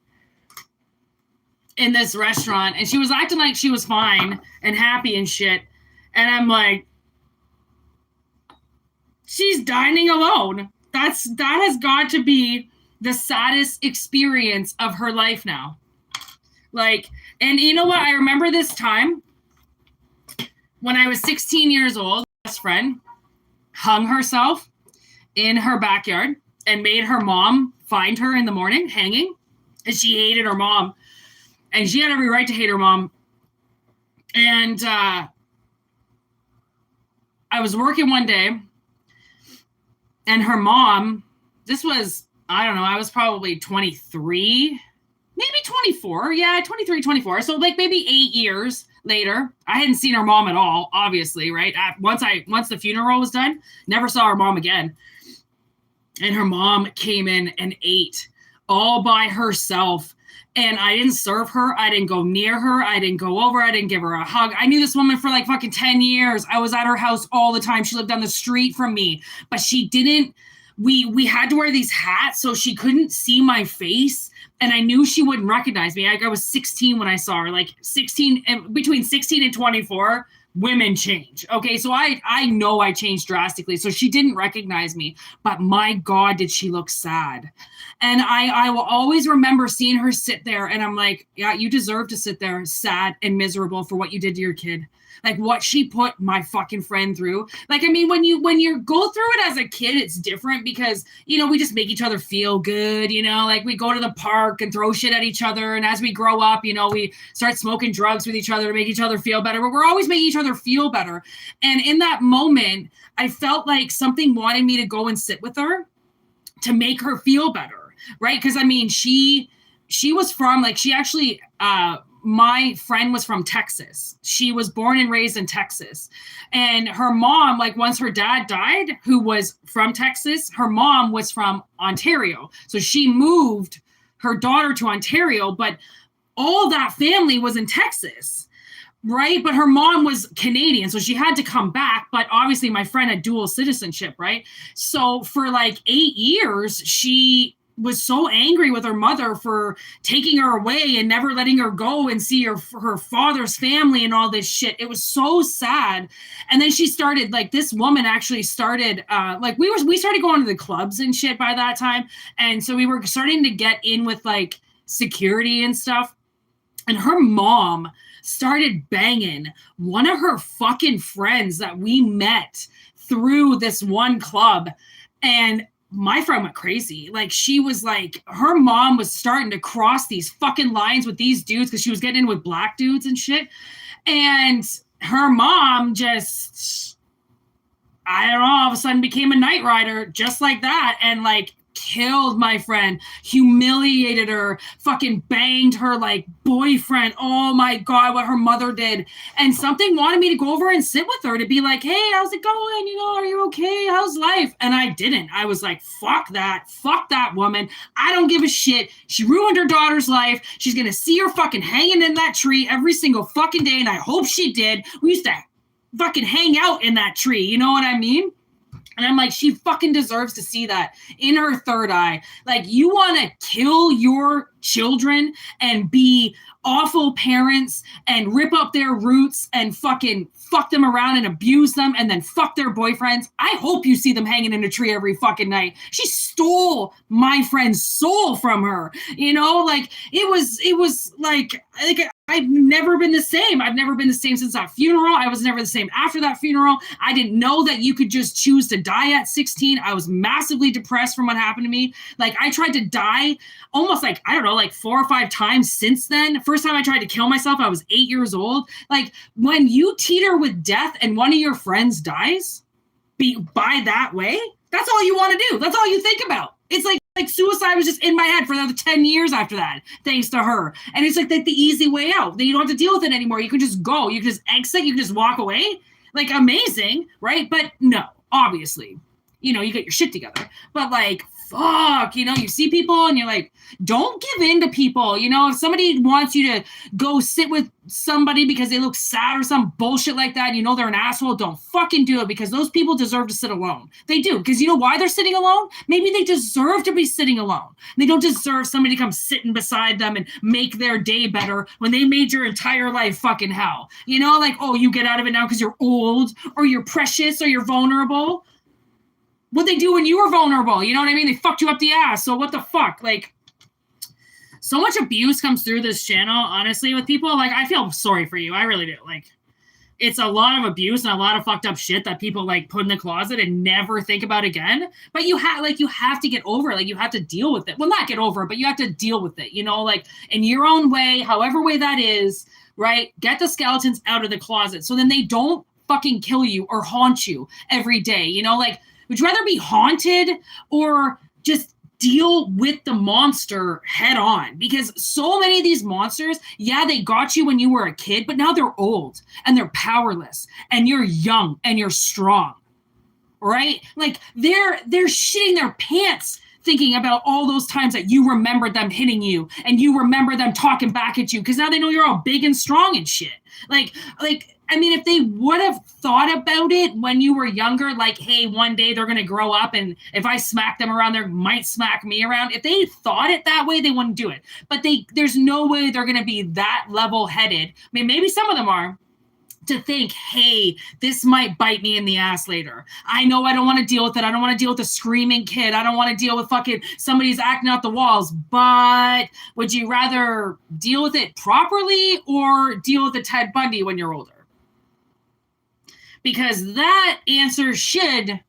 [SPEAKER 1] in this restaurant, and she was acting like she was fine and happy and shit. And I'm like, she's dining alone. That has got to be the saddest experience of her life now. Like, and you know what? I remember this time when I was 16 years old, my best friend hung herself in her backyard and made her mom find her in the morning hanging. And she hated her mom. And she had every right to hate her mom. And I was working one day, and her mom, this was, I don't know, I was probably 23, maybe 24. Yeah, 23, 24. So like maybe 8 years later, I hadn't seen her mom at all, obviously, right? Once the funeral was done, never saw her mom again. And her mom came in and ate all by herself. And I didn't serve her. I didn't go near her. I didn't go over. I didn't give her a hug. I knew this woman for like fucking 10 years. I was at her house all the time. She lived down the street from me. But she didn't, we had to wear these hats so she couldn't see my face. And I knew she wouldn't recognize me. I was 16 when I saw her, like 16, and between 16 and 24, women change. Okay, so I know I changed drastically. So she didn't recognize me, but my God, did she look sad. And I will always remember seeing her sit there, and I'm like, yeah, you deserve to sit there sad and miserable for what you did to your kid. Like what she put my fucking friend through. Like, I mean, when you go through it as a kid, it's different because, you know, we just make each other feel good, you know, like we go to the park and throw shit at each other. And as we grow up, you know, we start smoking drugs with each other to make each other feel better, but we're always making each other feel better. And in that moment, I felt like something wanted me to go and sit with her to make her feel better. Right. Because I mean, she was from like, she actually, my friend was from Texas. She was born and raised in Texas. And her mom, like once her dad died, who was from Texas, her mom was from Ontario. So she moved her daughter to Ontario, but all that family was in Texas, right? But her mom was Canadian, so she had to come back. But obviously my friend had dual citizenship, right? So for like 8 years, she was so angry with her mother for taking her away and never letting her go and see her father's family and all this shit. It was so sad. And then she started, like, this woman actually started, like, we started going to the clubs and shit by that time. And so we were starting to get in with, like, security and stuff. And her mom started banging one of her fucking friends that we met through this one club. And my friend went crazy. Like, she was like, her mom was starting to cross these fucking lines with these dudes because she was getting in with black dudes and shit. And her mom just, I don't know, all of a sudden became a night rider just like that, and like killed my friend, humiliated her, fucking banged her like boyfriend. Oh my God, what her mother did. And something wanted me to go over and sit with her to be like, hey, how's it going? You know, are you okay? How's life? And I didn't. I was like, fuck that woman. I don't give a shit. She ruined her daughter's life. She's gonna see her fucking hanging in that tree every single fucking day, and I hope she did. We used to fucking hang out in that tree. You know what I mean? And I'm like, she fucking deserves to see that in her third eye. Like, you want to kill your children and be awful parents and rip up their roots and fucking fuck them around and abuse them and then fuck their boyfriends. I hope you see them hanging in a tree every fucking night. She stole my friend's soul from her. You know, like, it was like I've never been the same. I've never been the same since that funeral. I was never the same after that funeral. I didn't know that you could just choose to die at 16. I was massively depressed from what happened to me. Like, I tried to die almost like, I don't know, like 4 or 5 times since then. First time I tried to kill myself, I was 8 years old. Like, when you teeter with death and one of your friends dies by that way, that's all you want to do. That's all you think about. It's like suicide was just in my head for another 10 years after that, thanks to her. And it's like the easy way out. Then you don't have to deal with it anymore. You can just go. You can just exit. You can just walk away. Like, amazing, right? But no, obviously, you know, you get your shit together. But like, fuck, you know, you see people and you're like, don't give in to people. You know, if somebody wants you to go sit with somebody because they look sad or some bullshit like that, you know they're an asshole, don't fucking do it, because those people deserve to sit alone. They do, because you know why they're sitting alone? Maybe they deserve to be sitting alone. They don't deserve somebody to come sitting beside them and make their day better when they made your entire life fucking hell. You know, like, oh, you get out of it now because you're old or you're precious or you're vulnerable. What they do when you were vulnerable, you know what I mean? They fucked you up the ass. So what the fuck? Like, so much abuse comes through this channel, honestly, with people. Like, I feel sorry for you. I really do. Like, it's a lot of abuse and a lot of fucked up shit that people like put in the closet and never think about again. But you have to get over it. Like, you have to deal with it. Well, not get over it, but you have to deal with it, you know, like in your own way, however way that is, right? Get the skeletons out of the closet so then they don't fucking kill you or haunt you every day. You know, like, would you rather be haunted or just deal with the monster head on? Because so many of these monsters, yeah, they got you when you were a kid, but now they're old and they're powerless and you're young and you're strong, right? Like, they're shitting their pants thinking about all those times that you remembered them hitting you and you remember them talking back at you because now they know you're all big and strong and shit. Like, I mean, if they would have thought about it when you were younger, like, hey, one day they're going to grow up and if I smack them around, they might smack me around. If they thought it that way, they wouldn't do it. But there's no way they're going to be that level-headed. I mean, maybe some of them are, to think, hey, this might bite me in the ass later. I know I don't want to deal with it. I don't want to deal with a screaming kid. I don't want to deal with fucking somebody's acting out the walls. But would you rather deal with it properly or deal with the Ted Bundy when you're older? Because that answer should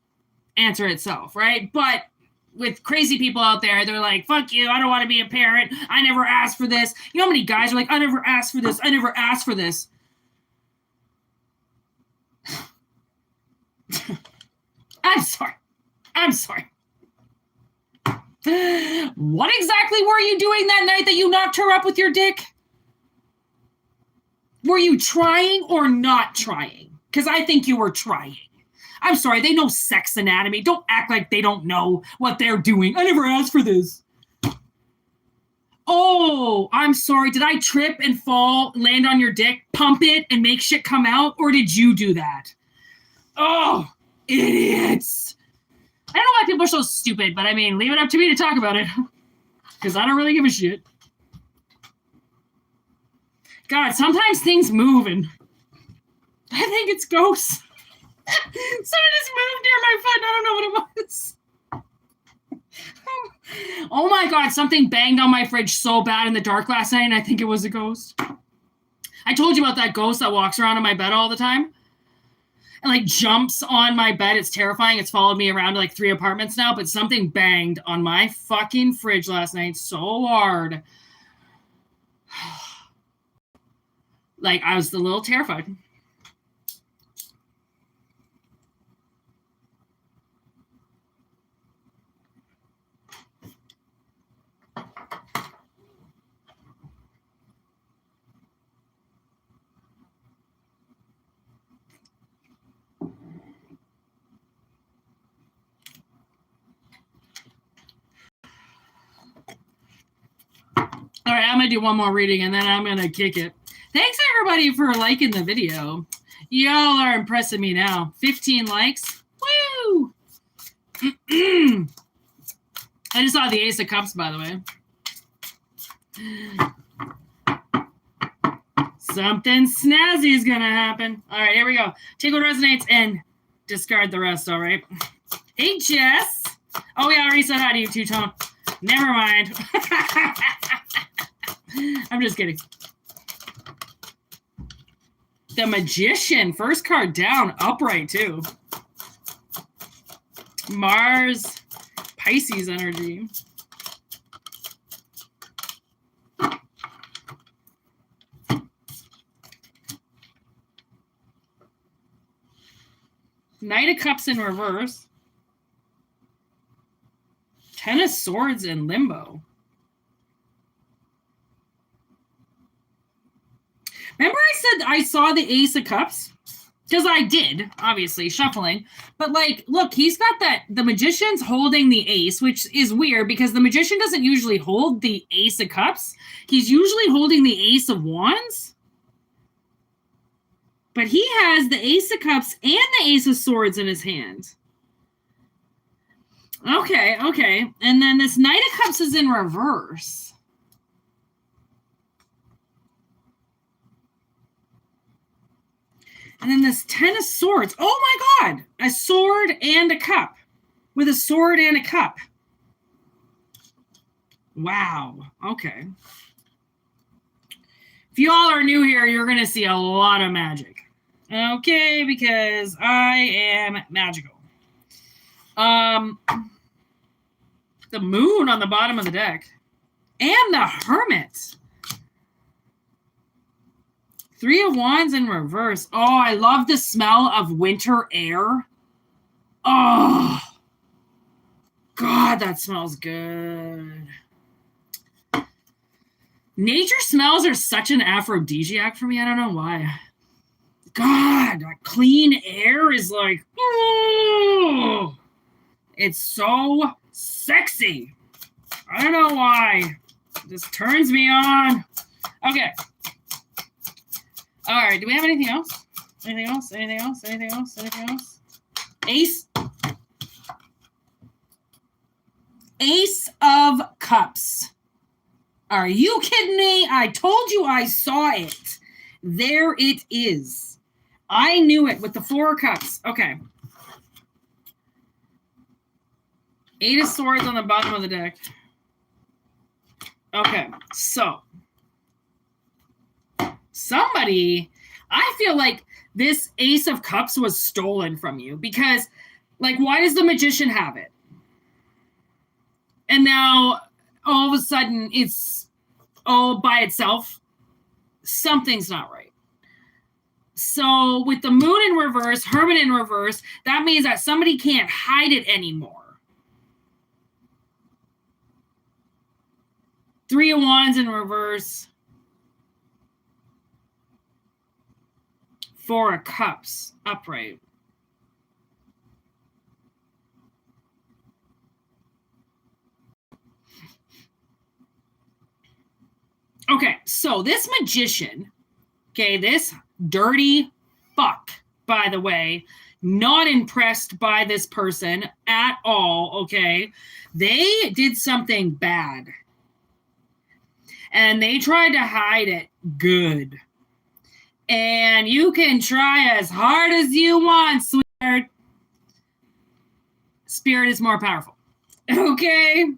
[SPEAKER 1] answer itself, right? But with crazy people out there, they're like, fuck you, I don't want to be a parent. I never asked for this. You know how many guys are like, I never asked for this. I never asked for this. I'm sorry. What exactly were you doing that night that you knocked her up with your dick? Were you trying or not trying? Because I think you were trying. I'm sorry, they know sex anatomy. Don't act like they don't know what they're doing. I never asked for this. Oh, I'm sorry. Did I trip and fall, land on your dick, pump it, and make shit come out? Or did you do that? Oh, idiots. I don't know why people are so stupid, but I mean, leave it up to me to talk about it. Because I don't really give a shit. God, sometimes things move and I think it's ghosts. Someone just moved near my foot and I don't know what it was. Oh my God, something banged on my fridge so bad in the dark last night and I think it was a ghost. I told you about that ghost that walks around in my bed all the time. And like jumps on my bed. It's terrifying. It's followed me around to like 3 apartments now, but something banged on my fucking fridge last night so hard. Like, I was a little terrified. All right, I'm going to do one more reading and then I'm going to kick it. Thanks, everybody, for liking the video. Y'all are impressing me now. 15 likes. Woo! I just saw the Ace of Cups, by the way. Something snazzy is going to happen. All right, here we go. Take what resonates and discard the rest, all right? Hey, Jess. Oh, yeah, I already said hi to you, Two-Tone. Never mind. I'm just kidding. The Magician, first card down, upright too. Mars, Pisces energy. Knight of Cups in reverse. Ten of Swords in limbo. Remember I said I saw the Ace of Cups? Because I did, obviously, shuffling. But, like, look, he's got that, the Magician's holding the Ace, which is weird because the Magician doesn't usually hold the Ace of Cups. He's usually holding the Ace of Wands. But he has the Ace of Cups and the Ace of Swords in his hand. Okay, okay. And then this Knight of Cups is in reverse. And then this Ten of Swords. Oh my God. A sword and a cup. With a sword and a cup. Wow. Okay. If you all are new here, you're going to see a lot of magic. Okay, because I am magical. The Moon on the bottom of the deck. And the Hermit. Three of Wands in reverse. Oh, I love the smell of winter air. Oh, God, that smells good. Nature smells are such an aphrodisiac for me. I don't know why. God, that clean air is like, oh, it's so sexy. I don't know why. It just turns me on. Okay. All right, do we have anything else? Anything else? Anything else? Anything else? Anything else? Ace. Ace of Cups. Are you kidding me? I told you I saw it. There it is. I knew it with the Four of Cups. Okay. Eight of Swords on the bottom of the deck. Okay, so somebody, I feel like this Ace of Cups was stolen from you because, like, why does the Magician have it? And now all of a sudden it's all by itself. Something's not right. So with the Moon in reverse, Hermit in reverse, that means that somebody can't hide it anymore. Three of Wands in reverse. Four of Cups upright. Okay, so this Magician, okay, this dirty fuck, by the way, not impressed by this person at all, okay? They did something bad. And they tried to hide it good. And you can try as hard as you want, sweetheart. Spirit is more powerful. Okay?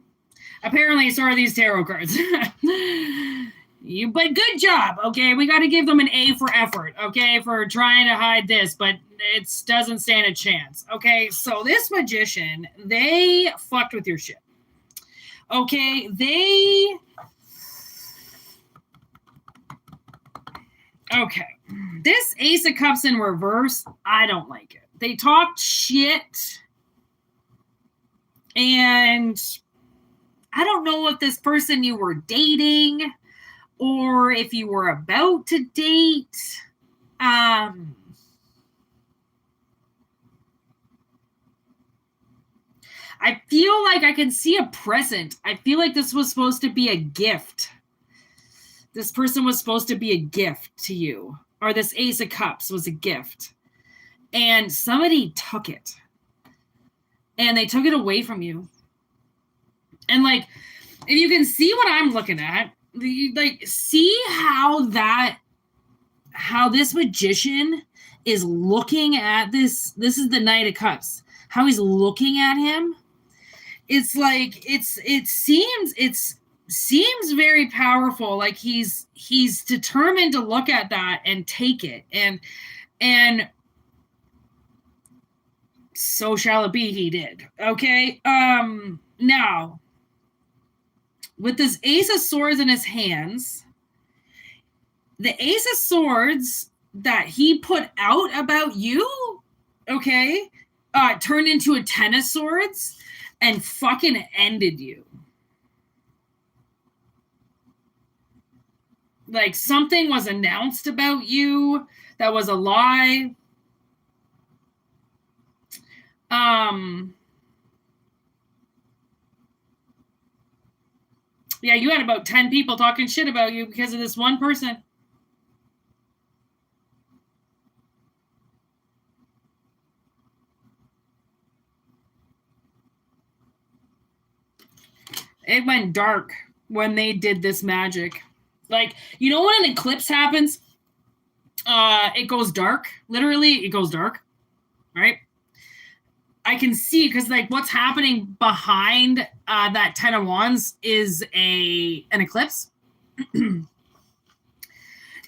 [SPEAKER 1] Apparently, so are these tarot cards. But good job, okay? We got to give them an A for effort, okay? For trying to hide this, but it doesn't stand a chance, okay? So this Magician, they fucked with your shit. Okay? Okay. This Ace of Cups in reverse, I don't like it. They talked shit. And I don't know if this person you were dating or if you were about to date. I feel like I can see a present. I feel like this was supposed to be a gift. This person was supposed to be a gift to you. Or this Ace of Cups was a gift. And somebody took it. And they took it away from you. And like, if you can see what I'm looking at, like, see how this magician is looking at this. This is the Knight of Cups. How he's looking at him. It's like, it seems very powerful. Like he's determined to look at that and take it. And so shall it be, he did. Okay. Now, with this Ace of Swords in his hands, the Ace of Swords that he put out about you, okay, turned into a Ten of Swords and fucking ended you. Like something was announced about you that was a lie. Yeah, you had about 10 people talking shit about you because of this one person. It went dark when they did this magic. Like, you know when an eclipse happens? It goes dark. Literally, it goes dark. Right? I can see, because like what's happening behind that Ten of Wands is an eclipse. And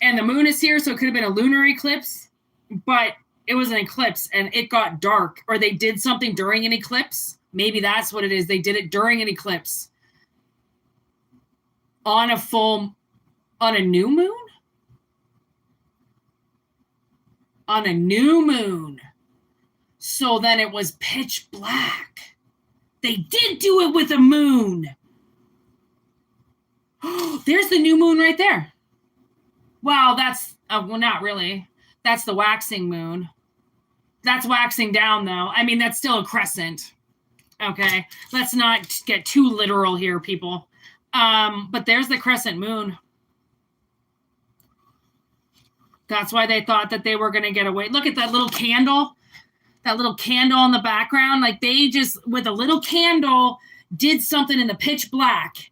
[SPEAKER 1] the moon is here, so it could have been a lunar eclipse. But it was an eclipse, and it got dark. Or they did something during an eclipse. Maybe that's what it is. They did it during an eclipse. On a new moon? On a new moon. So then it was pitch black. They did do it with a moon. Oh, there's the new moon right there. Well, that's, well, not really. That's the waxing moon. That's waxing down, though. I mean, that's still a crescent. Okay. Let's not get too literal here, people. But there's the crescent moon. That's why they thought that they were going to get away. Look at that little candle. That little candle in the background. Like they just, with a little candle, did something in the pitch black,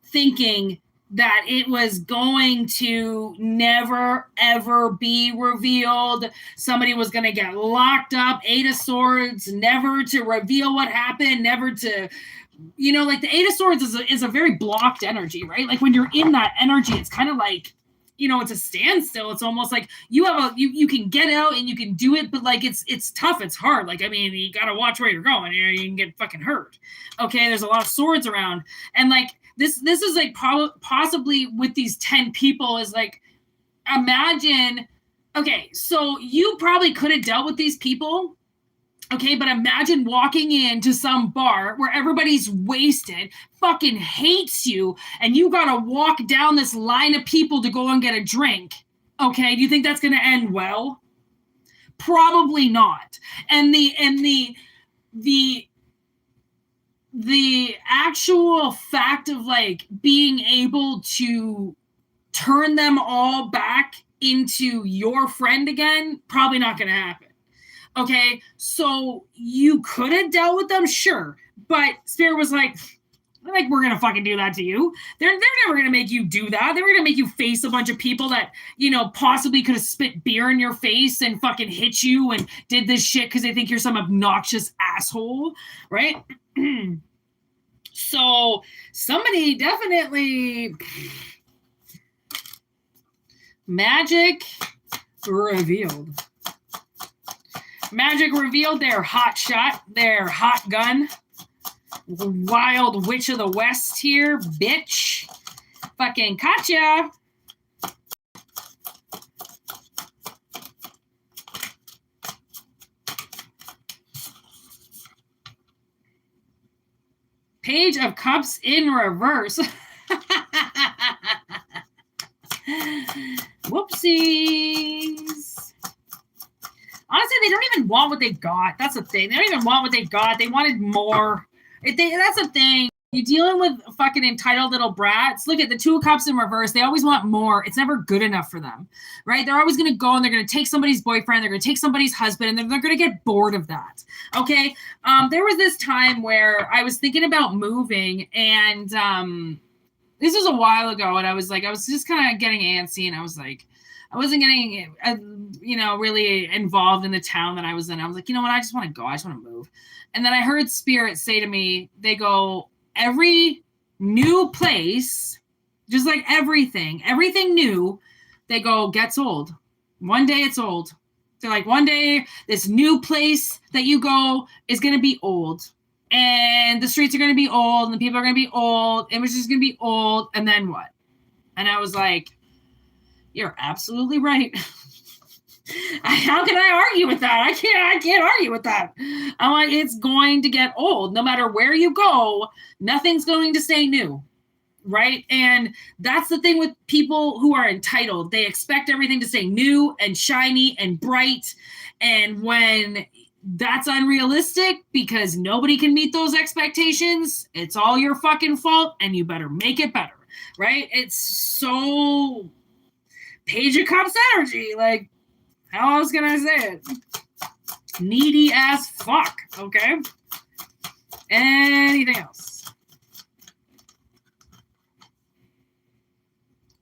[SPEAKER 1] thinking that it was going to never, ever be revealed. Somebody was going to get locked up. Eight of Swords, never to reveal what happened, never to, you know, like the Eight of Swords is a very blocked energy, right? Like when you're in that energy, it's kind of like, you know, it's a standstill. It's almost like you you can get out and you can do it, but like it's tough. It's hard. Like, I mean, you got to watch where you're going. You know, you can get fucking hurt. Okay. There's a lot of swords around. And like, this is like possibly with these 10 people is like, imagine, okay, so you probably could have dealt with these people. Okay, but imagine walking into some bar where everybody's wasted, fucking hates you, and you gotta walk down this line of people to go and get a drink. Okay, do you think that's gonna end well? Probably not. And the actual fact of like being able to turn them all back into your friend again, probably not gonna happen. Okay, so you could have dealt with them, sure, but Spirit was like we're gonna fucking do that to you. They're never gonna make you do that. They were gonna make you face a bunch of people that, you know, possibly could have spit beer in your face and fucking hit you and did this shit because they think you're some obnoxious asshole, right? So somebody definitely magic revealed. Magic revealed their hot shot, their hot gun. Wild witch of the West here, bitch. Fucking Katya. Page of Cups in reverse. Whoopsies. Honestly, they don't even want what they got. That's the thing. They don't even want what they got. They wanted more. That's the thing. You're dealing with fucking entitled little brats. Look at the Two of Cups in reverse. They always want more. It's never good enough for them, right? They're always going to go and they're going to take somebody's boyfriend. They're going to take somebody's husband, and they're going to get bored of that. Okay. There was this time where I was thinking about moving, and this was a while ago, and I was just kind of getting antsy, and I was like, I wasn't getting, really involved in the town that I was in. I was like, you know what? I just want to go. I just want to move. And then I heard Spirit say to me, they go, every new place, just like everything new, they go, gets old. One day it's old. They're like, one day this new place that you go is going to be old. And the streets are going to be old, and the people are going to be old, and it's just going to be old. And then what? And I was like, you're absolutely right. How can I argue with that? I can't argue with that. I'm like, it's going to get old. No matter where you go, nothing's going to stay new. Right? And that's the thing with people who are entitled. They expect everything to stay new and shiny and bright. And when that's unrealistic because nobody can meet those expectations, it's all your fucking fault, and you better make it better. Right? It's so Page of Cups energy. Like, how else can I say it? Needy as fuck. Okay. Anything else?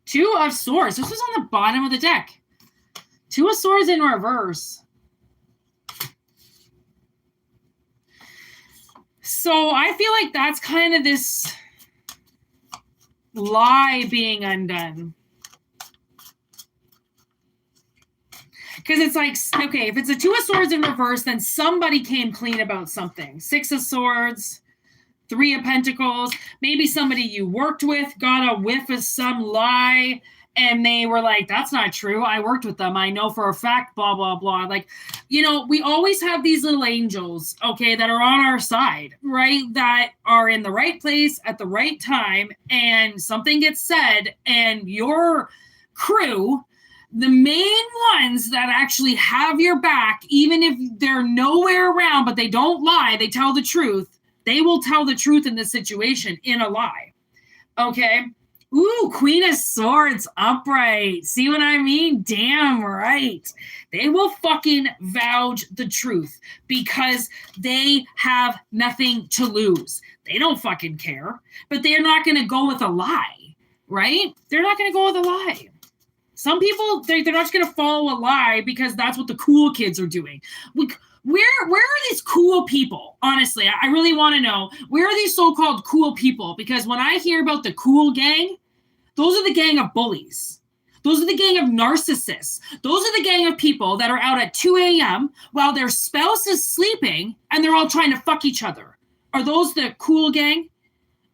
[SPEAKER 1] Two of Swords. This was on the bottom of the deck. Two of Swords in reverse. So I feel like that's kind of this lie being undone. Because it's like, okay, if it's a Two of Swords in reverse, then somebody came clean about something. Six of Swords, Three of Pentacles. Maybe somebody you worked with got a whiff of some lie, and they were like, that's not true. I worked with them. I know for a fact, blah, blah, blah. Like, we always have these little angels, okay, that are on our side, right? That are in the right place at the right time, and something gets said, and your crew, the main ones that actually have your back, even if they're nowhere around, but they don't lie, they tell the truth. They will tell the truth in this situation in a lie. Okay? Ooh, Queen of Swords upright. See what I mean? Damn right. They will fucking vouch the truth because they have nothing to lose. They don't fucking care, but they're not going to go with a lie, right? They're not going to go with a lie. Some people, they're not just going to follow a lie because that's what the cool kids are doing. Where are these cool people? Honestly, I really want to know. Where are these so-called cool people? Because when I hear about the cool gang, those are the gang of bullies. Those are the gang of narcissists. Those are the gang of people that are out at 2 a.m. while their spouse is sleeping and they're all trying to fuck each other. Are those the cool gang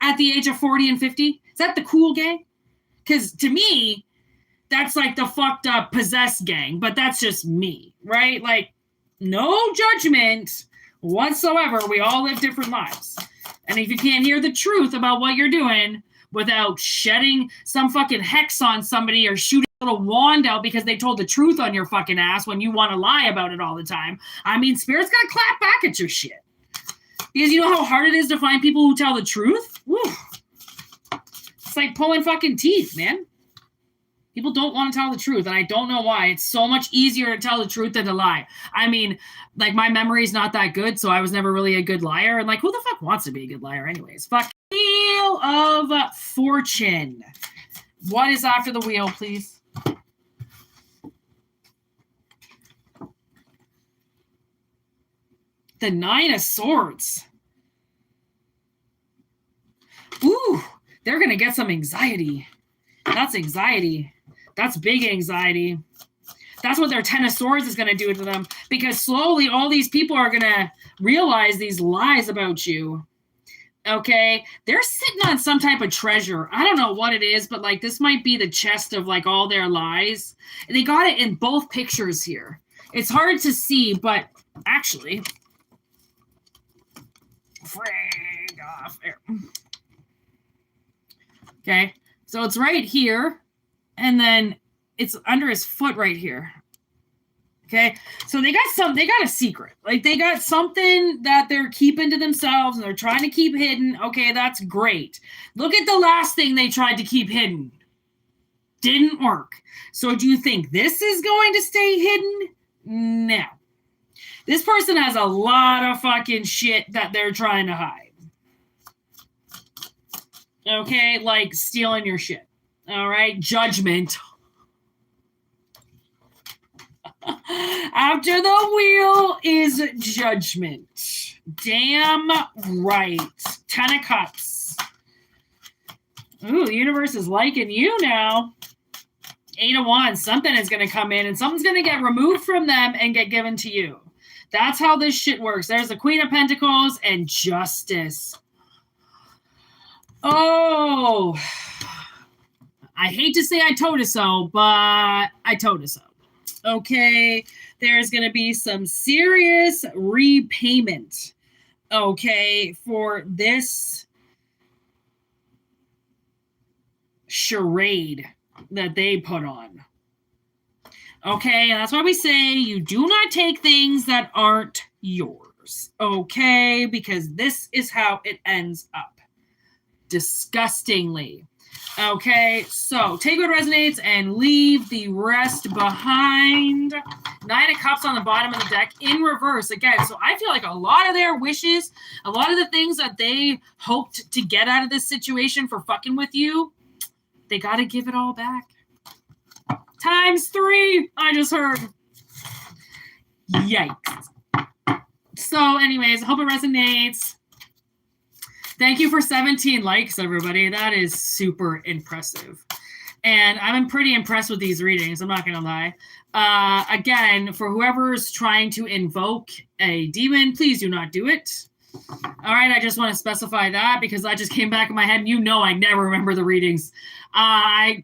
[SPEAKER 1] at the age of 40 and 50? Is that the cool gang? Because to me, that's like the fucked up possessed gang, but that's just me, right? Like, no judgment whatsoever. We all live different lives. And if you can't hear the truth about what you're doing without shedding some fucking hex on somebody or shooting a little wand out because they told the truth on your fucking ass when you want to lie about it all the time, I mean, Spirit's got to clap back at your shit. Because you know how hard it is to find people who tell the truth? Woo. It's like pulling fucking teeth, man. People don't want to tell the truth, and I don't know why. It's so much easier to tell the truth than to lie. I mean, like, my memory is not that good, so I was never really a good liar. And, like, who the fuck wants to be a good liar anyways? Fuck. Wheel of Fortune. What is after the wheel, please? The Nine of Swords. Ooh, they're going to get some anxiety. That's anxiety. That's big anxiety. That's what their Ten of Swords is going to do to them, because slowly all these people are going to realize these lies about you. Okay? They're sitting on some type of treasure. I don't know what it is, but like this might be the chest of like all their lies. And they got it in both pictures here. It's hard to see, but actually, Frig off there. Okay, so it's right here, and then it's under his foot right here. Okay, so they got a secret. Like, they got something that they're keeping to themselves and they're trying to keep hidden. Okay, that's great. Look at the last thing they tried to keep hidden. Didn't work. So do you think this is going to stay hidden? No. This person has a lot of fucking shit that they're trying to hide. Okay, like stealing your shit. All right, judgment. After the wheel is judgment. Damn right. 10 of Cups. Ooh, the universe is liking you now. 8 of Wands. Something is going to come in and something's going to get removed from them and get given to you. That's how this shit works. There's the Queen of Pentacles and Justice. Oh. I hate to say I told you so, but I told you so. Okay, there's going to be some serious repayment, okay, for this charade that they put on. Okay, and that's why we say you do not take things that aren't yours, okay, because this is how it ends up. Disgustingly. Okay, so take what resonates and leave the rest behind. 9 of Cups on the bottom of the deck in reverse again. So I feel like a lot of their wishes, a lot of the things that they hoped to get out of this situation for fucking with you, they got to give it all back. ×3, I just heard. Yikes. So anyways, I hope it resonates. Thank you for 17 likes, everybody. That is super impressive. And I'm pretty impressed with these readings. I'm not going to lie. Again, for whoever's trying to invoke a demon, please do not do it. All right, I just want to specify that because that just came back in my head. And you know I never remember the readings. I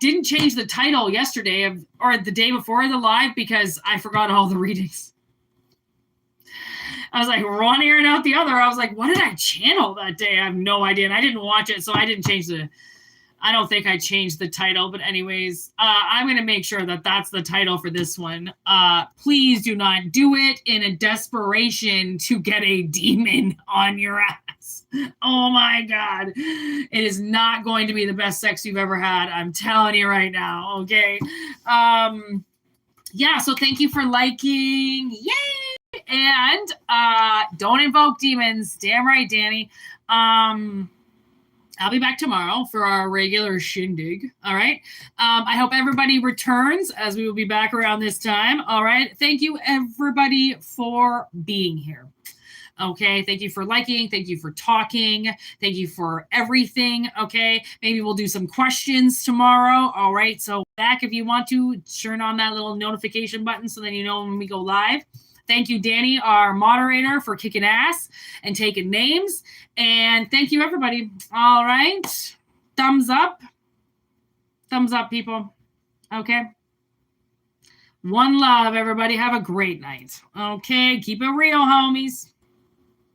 [SPEAKER 1] didn't change the title yesterday or the day before the live because I forgot all the readings. I was like, one ear and out the other. I was like, what did I channel that day? I have no idea. And I didn't watch it, so I didn't change I don't think I changed the title. But anyways, I'm going to make sure that that's the title for this one. Please do not do it in a desperation to get a demon on your ass. Oh my God. It is not going to be the best sex you've ever had. I'm telling you right now. Okay. Yeah, so thank you for liking. Yay! And don't invoke demons. Damn right, Danny. I'll be back tomorrow for our regular shindig. All right. I hope everybody returns as we will be back around this time. All right. Thank you, everybody, for being here. Okay. Thank you for liking. Thank you for talking. Thank you for everything. Okay. Maybe we'll do some questions tomorrow. All right. So back if you want to turn on that little notification button so then you know when we go live. Thank you, Danny, our moderator, for kicking ass and taking names. And thank you, everybody. All right. Thumbs up. Thumbs up, people. Okay. One love, everybody. Have a great night. Okay. Keep it real, homies.